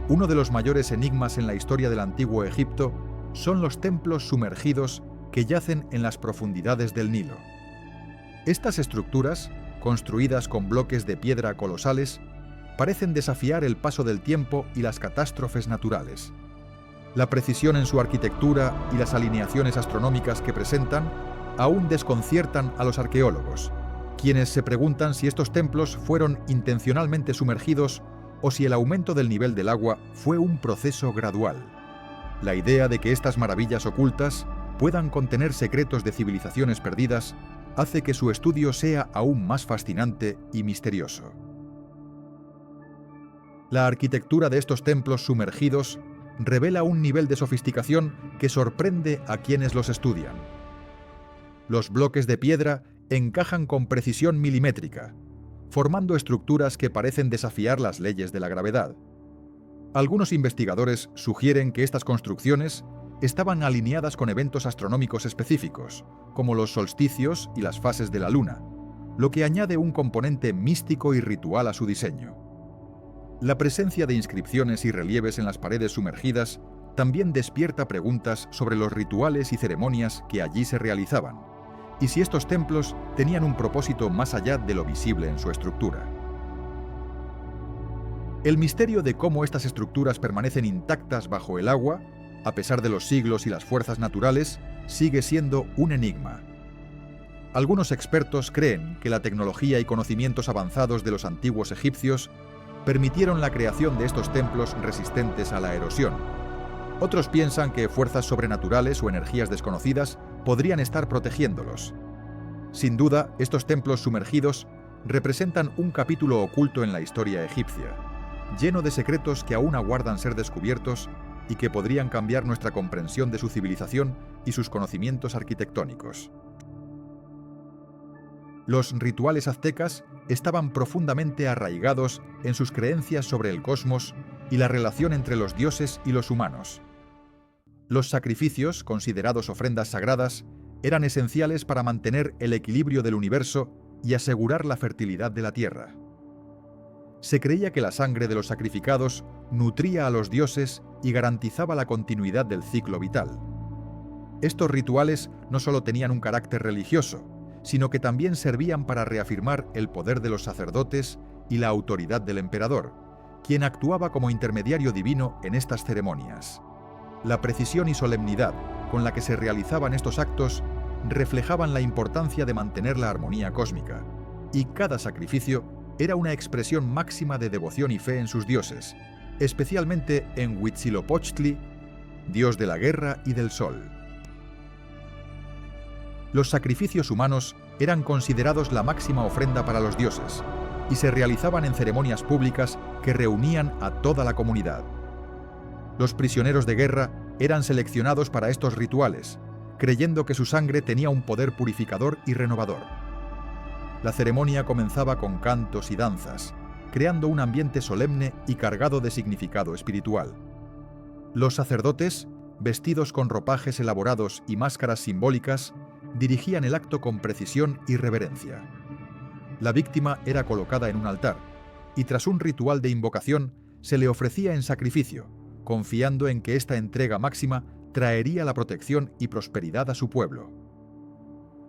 Uno de los mayores enigmas en la historia del antiguo Egipto son los templos sumergidos que yacen en las profundidades del Nilo. Estas estructuras, construidas con bloques de piedra colosales, parecen desafiar el paso del tiempo y las catástrofes naturales. La precisión en su arquitectura y las alineaciones astronómicas que presentan aún desconciertan a los arqueólogos, quienes se preguntan si estos templos fueron intencionalmente sumergidos o si el aumento del nivel del agua fue un proceso gradual. La idea de que estas maravillas ocultas puedan contener secretos de civilizaciones perdidas hace que su estudio sea aún más fascinante y misterioso. La arquitectura de estos templos sumergidos revela un nivel de sofisticación que sorprende a quienes los estudian. Los bloques de piedra encajan con precisión milimétrica, formando estructuras que parecen desafiar las leyes de la gravedad. Algunos investigadores sugieren que estas construcciones estaban alineadas con eventos astronómicos específicos, como los solsticios y las fases de la Luna, lo que añade un componente místico y ritual a su diseño. La presencia de inscripciones y relieves en las paredes sumergidas también despierta preguntas sobre los rituales y ceremonias que allí se realizaban, y si estos templos tenían un propósito más allá de lo visible en su estructura. El misterio de cómo estas estructuras permanecen intactas bajo el agua, a pesar de los siglos y las fuerzas naturales, sigue siendo un enigma. Algunos expertos creen que la tecnología y conocimientos avanzados de los antiguos egipcios permitieron la creación de estos templos resistentes a la erosión. Otros piensan que fuerzas sobrenaturales o energías desconocidas podrían estar protegiéndolos. Sin duda, estos templos sumergidos representan un capítulo oculto en la historia egipcia, lleno de secretos que aún aguardan ser descubiertos y que podrían cambiar nuestra comprensión de su civilización y sus conocimientos arquitectónicos. Los rituales aztecas estaban profundamente arraigados en sus creencias sobre el cosmos y la relación entre los dioses y los humanos. Los sacrificios, considerados ofrendas sagradas, eran esenciales para mantener el equilibrio del universo y asegurar la fertilidad de la tierra. Se creía que la sangre de los sacrificados nutría a los dioses y garantizaba la continuidad del ciclo vital. Estos rituales no solo tenían un carácter religioso, sino que también servían para reafirmar el poder de los sacerdotes y la autoridad del emperador, quien actuaba como intermediario divino en estas ceremonias. La precisión y solemnidad con la que se realizaban estos actos reflejaban la importancia de mantener la armonía cósmica, y cada sacrificio era una expresión máxima de devoción y fe en sus dioses, especialmente en Huitzilopochtli, dios de la guerra y del sol. Los sacrificios humanos eran considerados la máxima ofrenda para los dioses y se realizaban en ceremonias públicas que reunían a toda la comunidad. Los prisioneros de guerra eran seleccionados para estos rituales, creyendo que su sangre tenía un poder purificador y renovador. La ceremonia comenzaba con cantos y danzas, creando un ambiente solemne y cargado de significado espiritual. Los sacerdotes, vestidos con ropajes elaborados y máscaras simbólicas, dirigían el acto con precisión y reverencia. La víctima era colocada en un altar, y tras un ritual de invocación se le ofrecía en sacrificio, confiando en que esta entrega máxima traería la protección y prosperidad a su pueblo.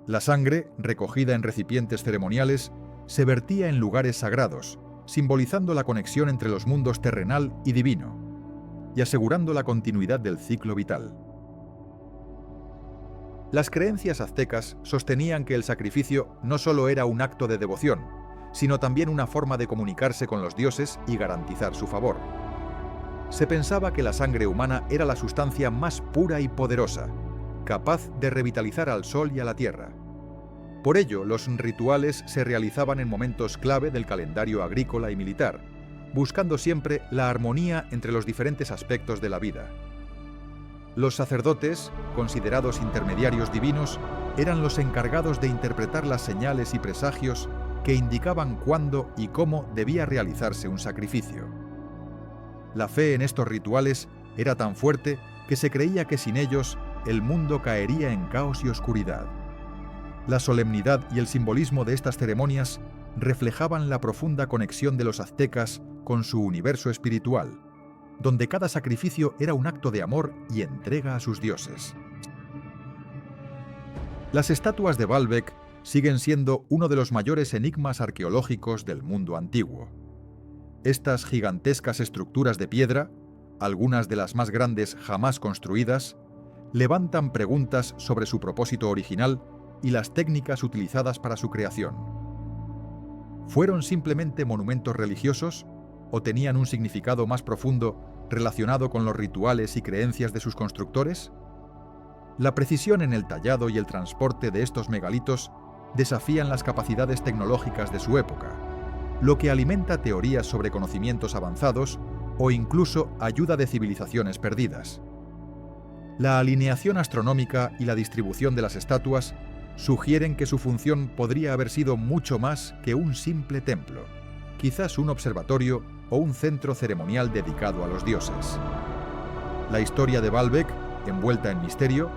La sangre, recogida en recipientes ceremoniales, se vertía en lugares sagrados, simbolizando la conexión entre los mundos terrenal y divino, y asegurando la continuidad del ciclo vital. Las creencias aztecas sostenían que el sacrificio no solo era un acto de devoción, sino también una forma de comunicarse con los dioses y garantizar su favor. Se pensaba que la sangre humana era la sustancia más pura y poderosa, capaz de revitalizar al sol y a la tierra. Por ello, los rituales se realizaban en momentos clave del calendario agrícola y militar, buscando siempre la armonía entre los diferentes aspectos de la vida. Los sacerdotes, considerados intermediarios divinos, eran los encargados de interpretar las señales y presagios que indicaban cuándo y cómo debía realizarse un sacrificio. La fe en estos rituales era tan fuerte que se creía que sin ellos el mundo caería en caos y oscuridad. La solemnidad y el simbolismo de estas ceremonias reflejaban la profunda conexión de los aztecas con su universo espiritual, donde cada sacrificio era un acto de amor y entrega a sus dioses. Las estatuas de Baalbek siguen siendo uno de los mayores enigmas arqueológicos del mundo antiguo. Estas gigantescas estructuras de piedra, algunas de las más grandes jamás construidas, levantan preguntas sobre su propósito original y las técnicas utilizadas para su creación. ¿Fueron simplemente monumentos religiosos o tenían un significado más profundo relacionado con los rituales y creencias de sus constructores? La precisión en el tallado y el transporte de estos megalitos desafían las capacidades tecnológicas de su época, lo que alimenta teorías sobre conocimientos avanzados o incluso ayuda de civilizaciones perdidas. La alineación astronómica y la distribución de las estatuas sugieren que su función podría haber sido mucho más que un simple templo, quizás un observatorio o un centro ceremonial dedicado a los dioses. La historia de Baalbek, envuelta en misterio,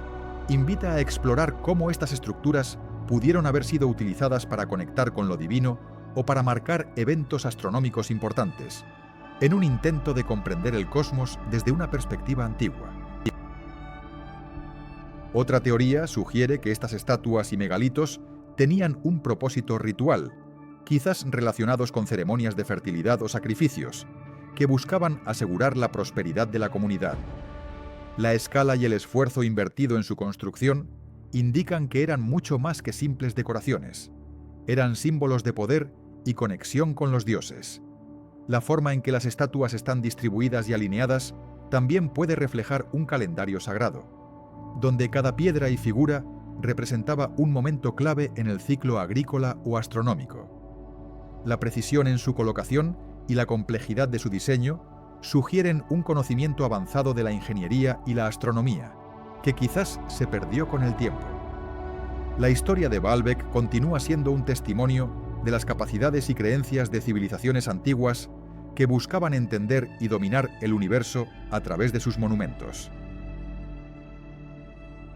invita a explorar cómo estas estructuras pudieron haber sido utilizadas para conectar con lo divino o para marcar eventos astronómicos importantes, en un intento de comprender el cosmos desde una perspectiva antigua. Otra teoría sugiere que estas estatuas y megalitos tenían un propósito ritual, quizás relacionados con ceremonias de fertilidad o sacrificios, que buscaban asegurar la prosperidad de la comunidad. La escala y el esfuerzo invertido en su construcción indican que eran mucho más que simples decoraciones. Eran símbolos de poder y conexión con los dioses. La forma en que las estatuas están distribuidas y alineadas también puede reflejar un calendario sagrado, donde cada piedra y figura representaba un momento clave en el ciclo agrícola o astronómico. La precisión en su colocación y la complejidad de su diseño sugieren un conocimiento avanzado de la ingeniería y la astronomía, que quizás se perdió con el tiempo. La historia de Baalbek continúa siendo un testimonio de las capacidades y creencias de civilizaciones antiguas que buscaban entender y dominar el universo a través de sus monumentos.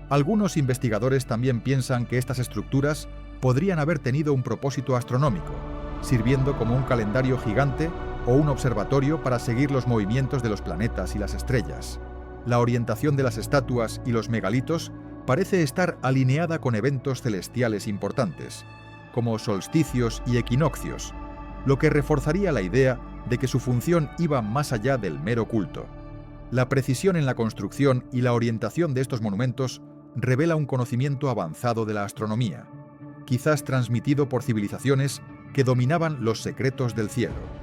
Algunos investigadores también piensan que estas estructuras podrían haber tenido un propósito astronómico, sirviendo como un calendario gigante o un observatorio para seguir los movimientos de los planetas y las estrellas. La orientación de las estatuas y los megalitos parece estar alineada con eventos celestiales importantes, como solsticios y equinoccios, lo que reforzaría la idea de que su función iba más allá del mero culto. La precisión en la construcción y la orientación de estos monumentos revela un conocimiento avanzado de la astronomía, quizás transmitido por civilizaciones que dominaban los secretos del cielo.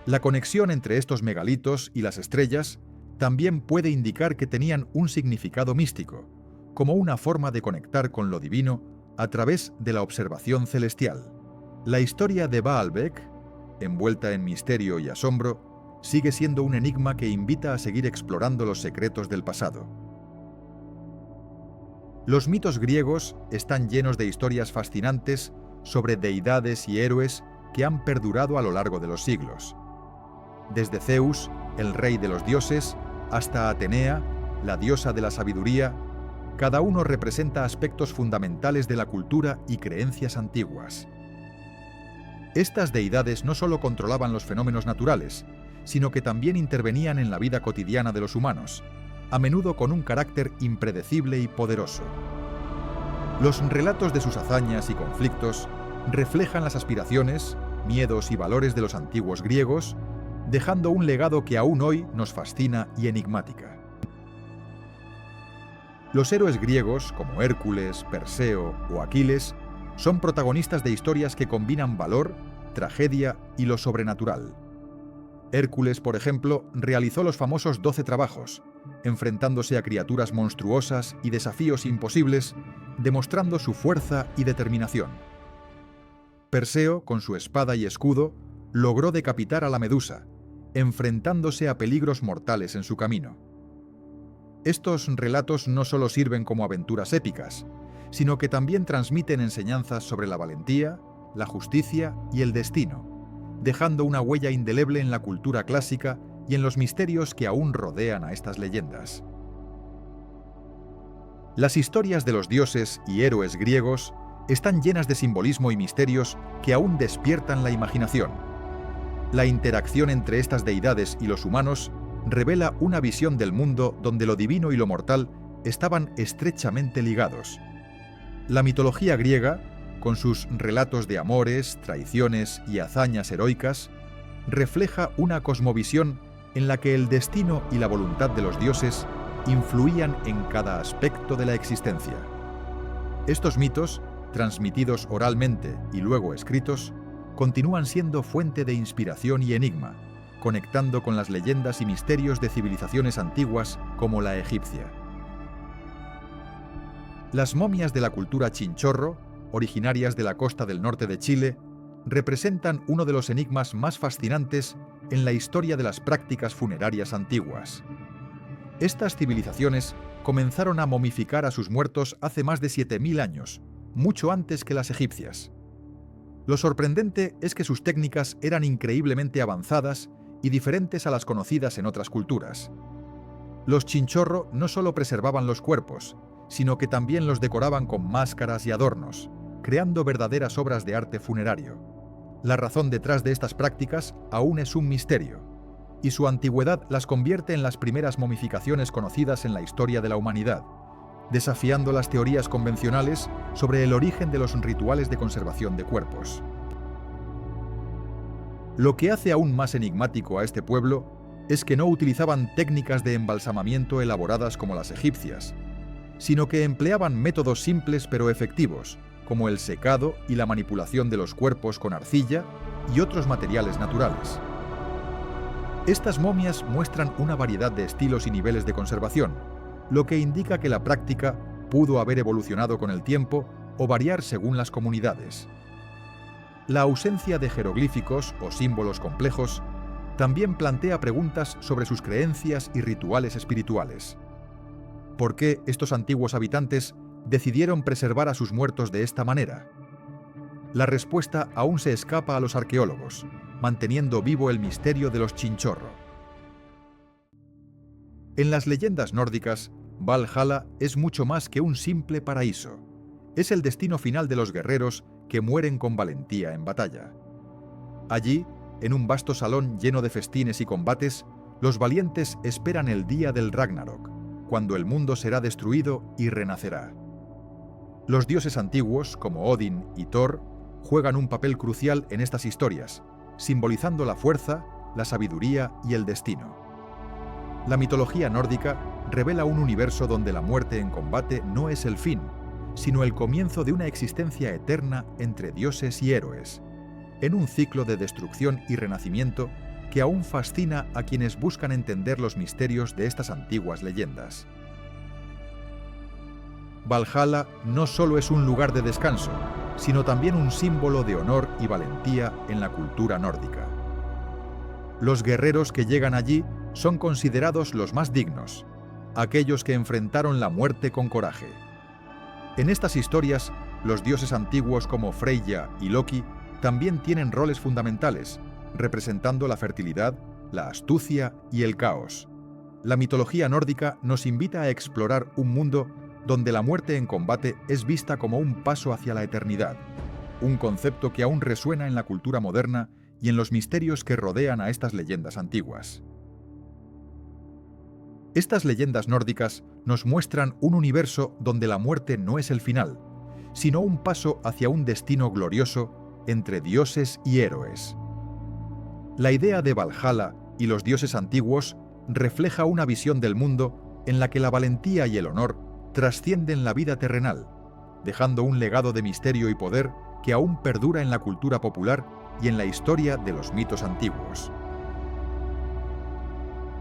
La conexión entre estos megalitos y las estrellas también puede indicar que tenían un significado místico, como una forma de conectar con lo divino a través de la observación celestial. La historia de Baalbek, envuelta en misterio y asombro, sigue siendo un enigma que invita a seguir explorando los secretos del pasado. Los mitos griegos están llenos de historias fascinantes sobre deidades y héroes que han perdurado a lo largo de los siglos. Desde Zeus, el rey de los dioses, hasta Atenea, la diosa de la sabiduría, cada uno representa aspectos fundamentales de la cultura y creencias antiguas. Estas deidades no solo controlaban los fenómenos naturales, sino que también intervenían en la vida cotidiana de los humanos, a menudo con un carácter impredecible y poderoso. Los relatos de sus hazañas y conflictos reflejan las aspiraciones, miedos y valores de los antiguos griegos, dejando un legado que aún hoy nos fascina y enigmática. Los héroes griegos, como Hércules, Perseo o Aquiles, son protagonistas de historias que combinan valor, tragedia y lo sobrenatural. Hércules, por ejemplo, realizó los famosos 12 trabajos, enfrentándose a criaturas monstruosas y desafíos imposibles, demostrando su fuerza y determinación. Perseo, con su espada y escudo, logró decapitar a la Medusa, enfrentándose a peligros mortales en su camino. Estos relatos no solo sirven como aventuras épicas, sino que también transmiten enseñanzas sobre la valentía, la justicia y el destino, dejando una huella indeleble en la cultura clásica y en los misterios que aún rodean a estas leyendas. Las historias de los dioses y héroes griegos están llenas de simbolismo y misterios que aún despiertan la imaginación. La interacción entre estas deidades y los humanos revela una visión del mundo donde lo divino y lo mortal estaban estrechamente ligados. La mitología griega, con sus relatos de amores, traiciones y hazañas heroicas, refleja una cosmovisión en la que el destino y la voluntad de los dioses influían en cada aspecto de la existencia. Estos mitos, transmitidos oralmente y luego escritos, continúan siendo fuente de inspiración y enigma, conectando con las leyendas y misterios de civilizaciones antiguas como la egipcia. Las momias de la cultura chinchorro, originarias de la costa del norte de Chile, representan uno de los enigmas más fascinantes en la historia de las prácticas funerarias antiguas. Estas civilizaciones comenzaron a momificar a sus muertos hace más de 7000 años, mucho antes que las egipcias. Lo sorprendente es que sus técnicas eran increíblemente avanzadas y diferentes a las conocidas en otras culturas. Los chinchorro no solo preservaban los cuerpos, sino que también los decoraban con máscaras y adornos, creando verdaderas obras de arte funerario. La razón detrás de estas prácticas aún es un misterio, y su antigüedad las convierte en las primeras momificaciones conocidas en la historia de la humanidad, desafiando las teorías convencionales sobre el origen de los rituales de conservación de cuerpos. Lo que hace aún más enigmático a este pueblo es que no utilizaban técnicas de embalsamamiento elaboradas como las egipcias, sino que empleaban métodos simples pero efectivos, como el secado y la manipulación de los cuerpos con arcilla y otros materiales naturales. Estas momias muestran una variedad de estilos y niveles de conservación, lo que indica que la práctica pudo haber evolucionado con el tiempo o variar según las comunidades. La ausencia de jeroglíficos o símbolos complejos también plantea preguntas sobre sus creencias y rituales espirituales. ¿Por qué estos antiguos habitantes decidieron preservar a sus muertos de esta manera? La respuesta aún se escapa a los arqueólogos, manteniendo vivo el misterio de los chinchorro. En las leyendas nórdicas, Valhalla es mucho más que un simple paraíso. Es el destino final de los guerreros que mueren con valentía en batalla. Allí, en un vasto salón lleno de festines y combates, los valientes esperan el día del Ragnarok, cuando el mundo será destruido y renacerá. Los dioses antiguos, como Odin y Thor, juegan un papel crucial en estas historias, simbolizando la fuerza, la sabiduría y el destino. La mitología nórdica revela un universo donde la muerte en combate no es el fin, sino el comienzo de una existencia eterna entre dioses y héroes, en un ciclo de destrucción y renacimiento que aún fascina a quienes buscan entender los misterios de estas antiguas leyendas. Valhalla no solo es un lugar de descanso, sino también un símbolo de honor y valentía en la cultura nórdica. Los guerreros que llegan allí son considerados los más dignos, aquellos que enfrentaron la muerte con coraje. En estas historias, los dioses antiguos como Freyja y Loki también tienen roles fundamentales, representando la fertilidad, la astucia y el caos. La mitología nórdica nos invita a explorar un mundo donde la muerte en combate es vista como un paso hacia la eternidad, un concepto que aún resuena en la cultura moderna y en los misterios que rodean a estas leyendas antiguas. Estas leyendas nórdicas nos muestran un universo donde la muerte no es el final, sino un paso hacia un destino glorioso entre dioses y héroes. La idea de Valhalla y los dioses antiguos refleja una visión del mundo en la que la valentía y el honor trascienden la vida terrenal, dejando un legado de misterio y poder que aún perdura en la cultura popular y en la historia de los mitos antiguos.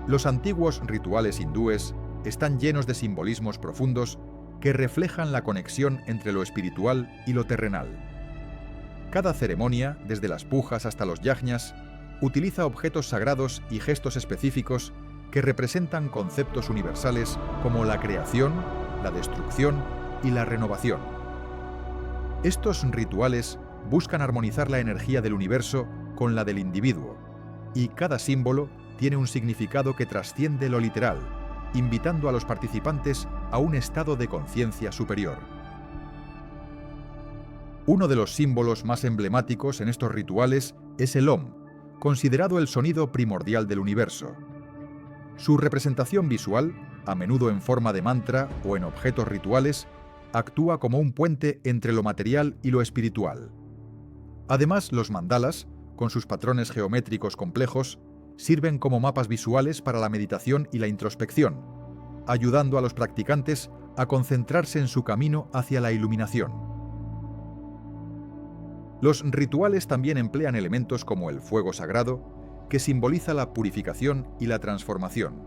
Los antiguos rituales hindúes están llenos de simbolismos profundos que reflejan la conexión entre lo espiritual y lo terrenal. Cada ceremonia, desde las pujas hasta los yajñas, utiliza objetos sagrados y gestos específicos que representan conceptos universales como la creación, la destrucción y la renovación. Estos rituales buscan armonizar la energía del universo con la del individuo, y cada símbolo tiene un significado que trasciende lo literal, invitando a los participantes a un estado de conciencia superior. Uno de los símbolos más emblemáticos en estos rituales es el Om, considerado el sonido primordial del universo. Su representación visual, a menudo en forma de mantra o en objetos rituales, actúa como un puente entre lo material y lo espiritual. Además, los mandalas, con sus patrones geométricos complejos, sirven como mapas visuales para la meditación y la introspección, ayudando a los practicantes a concentrarse en su camino hacia la iluminación. Los rituales también emplean elementos como el fuego sagrado, que simboliza la purificación y la transformación.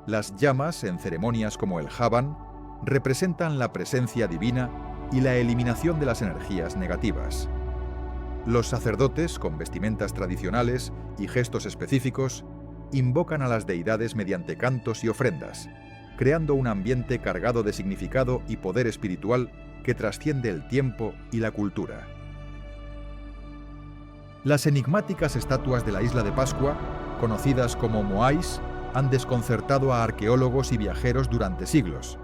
Las llamas, en ceremonias como el Havan, representan la presencia divina y la eliminación de las energías negativas. Los sacerdotes, con vestimentas tradicionales y gestos específicos, invocan a las deidades mediante cantos y ofrendas, creando un ambiente cargado de significado y poder espiritual que trasciende el tiempo y la cultura. Las enigmáticas estatuas de la isla de Pascua, conocidas como moais, han desconcertado a arqueólogos y viajeros durante siglos.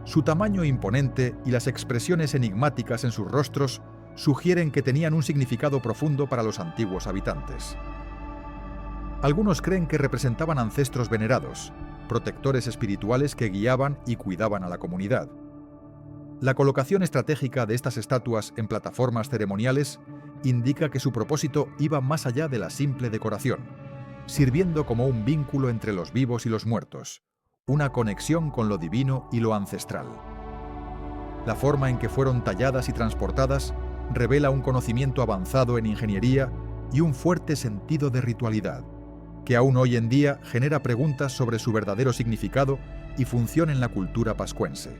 Su tamaño imponente y las expresiones enigmáticas en sus rostros sugieren que tenían un significado profundo para los antiguos habitantes. Algunos creen que representaban ancestros venerados, protectores espirituales que guiaban y cuidaban a la comunidad. La colocación estratégica de estas estatuas en plataformas ceremoniales indica que su propósito iba más allá de la simple decoración, sirviendo como un vínculo entre los vivos y los muertos, una conexión con lo divino y lo ancestral. La forma en que fueron talladas y transportadas revela un conocimiento avanzado en ingeniería y un fuerte sentido de ritualidad, que aún hoy en día genera preguntas sobre su verdadero significado y función en la cultura pascuense.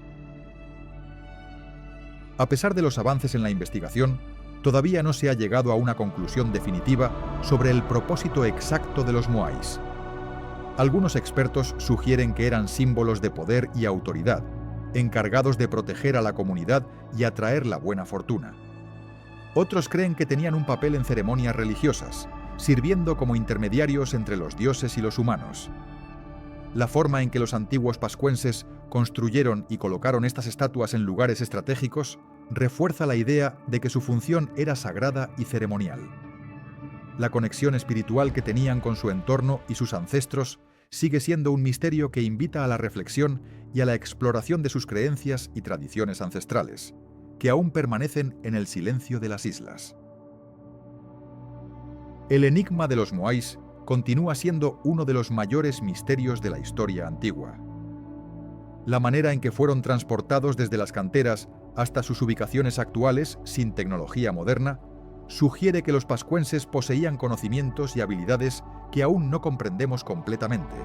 A pesar de los avances en la investigación, todavía no se ha llegado a una conclusión definitiva sobre el propósito exacto de los moais. Algunos expertos sugieren que eran símbolos de poder y autoridad, encargados de proteger a la comunidad y atraer la buena fortuna. Otros creen que tenían un papel en ceremonias religiosas, sirviendo como intermediarios entre los dioses y los humanos. La forma en que los antiguos pascuenses construyeron y colocaron estas estatuas en lugares estratégicos refuerza la idea de que su función era sagrada y ceremonial. La conexión espiritual que tenían con su entorno y sus ancestros sigue siendo un misterio que invita a la reflexión y a la exploración de sus creencias y tradiciones ancestrales, que aún permanecen en el silencio de las islas. El enigma de los moais continúa siendo uno de los mayores misterios de la historia antigua. La manera en que fueron transportados desde las canteras hasta sus ubicaciones actuales sin tecnología moderna sugiere que los pascuenses poseían conocimientos y habilidades que aún no comprendemos completamente.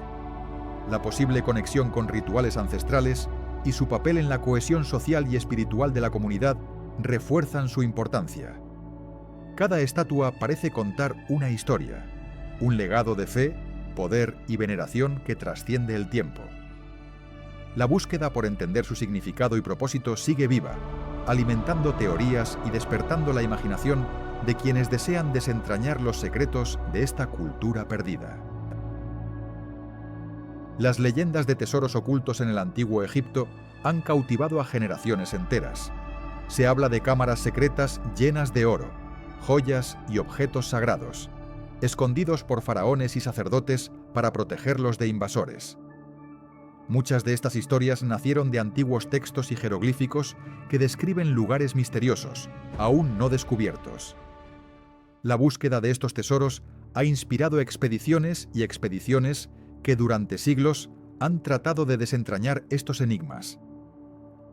La posible conexión con rituales ancestrales y su papel en la cohesión social y espiritual de la comunidad refuerzan su importancia. Cada estatua parece contar una historia, un legado de fe, poder y veneración que trasciende el tiempo. La búsqueda por entender su significado y propósito sigue viva, alimentando teorías y despertando la imaginación de quienes desean desentrañar los secretos de esta cultura perdida. Las leyendas de tesoros ocultos en el antiguo Egipto han cautivado a generaciones enteras. Se habla de cámaras secretas llenas de oro, joyas y objetos sagrados, escondidos por faraones y sacerdotes para protegerlos de invasores. Muchas de estas historias nacieron de antiguos textos y jeroglíficos que describen lugares misteriosos, aún no descubiertos. La búsqueda de estos tesoros ha inspirado expediciones y expediciones que durante siglos han tratado de desentrañar estos enigmas.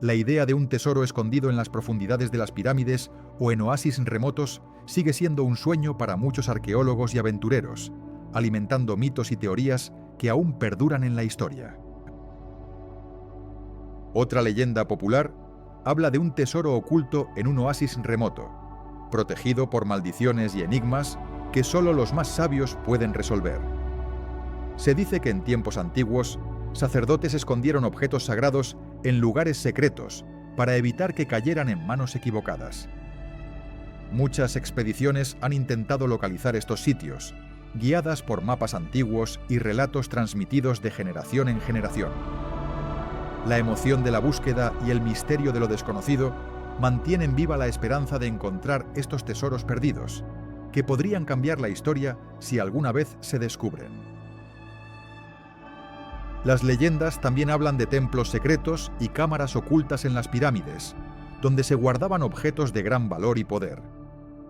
La idea de un tesoro escondido en las profundidades de las pirámides o en oasis remotos sigue siendo un sueño para muchos arqueólogos y aventureros, alimentando mitos y teorías que aún perduran en la historia. Otra leyenda popular habla de un tesoro oculto en un oasis remoto, protegido por maldiciones y enigmas que solo los más sabios pueden resolver. Se dice que en tiempos antiguos, sacerdotes escondieron objetos sagrados en lugares secretos para evitar que cayeran en manos equivocadas. Muchas expediciones han intentado localizar estos sitios, guiadas por mapas antiguos y relatos transmitidos de generación en generación. La emoción de la búsqueda y el misterio de lo desconocido mantienen viva la esperanza de encontrar estos tesoros perdidos, que podrían cambiar la historia si alguna vez se descubren. Las leyendas también hablan de templos secretos y cámaras ocultas en las pirámides, donde se guardaban objetos de gran valor y poder.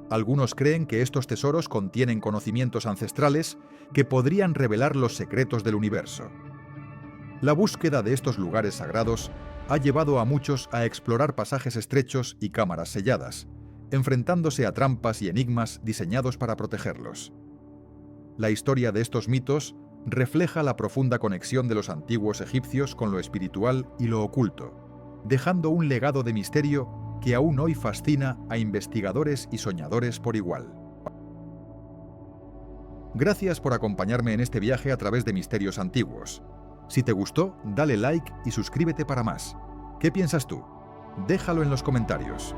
Algunos creen que estos tesoros contienen conocimientos ancestrales que podrían revelar los secretos del universo. La búsqueda de estos lugares sagrados ha llevado a muchos a explorar pasajes estrechos y cámaras selladas, enfrentándose a trampas y enigmas diseñados para protegerlos. La historia de estos mitos refleja la profunda conexión de los antiguos egipcios con lo espiritual y lo oculto, dejando un legado de misterio que aún hoy fascina a investigadores y soñadores por igual. Gracias por acompañarme en este viaje a través de misterios antiguos. Si te gustó, dale like y suscríbete para más. ¿Qué piensas tú? Déjalo en los comentarios.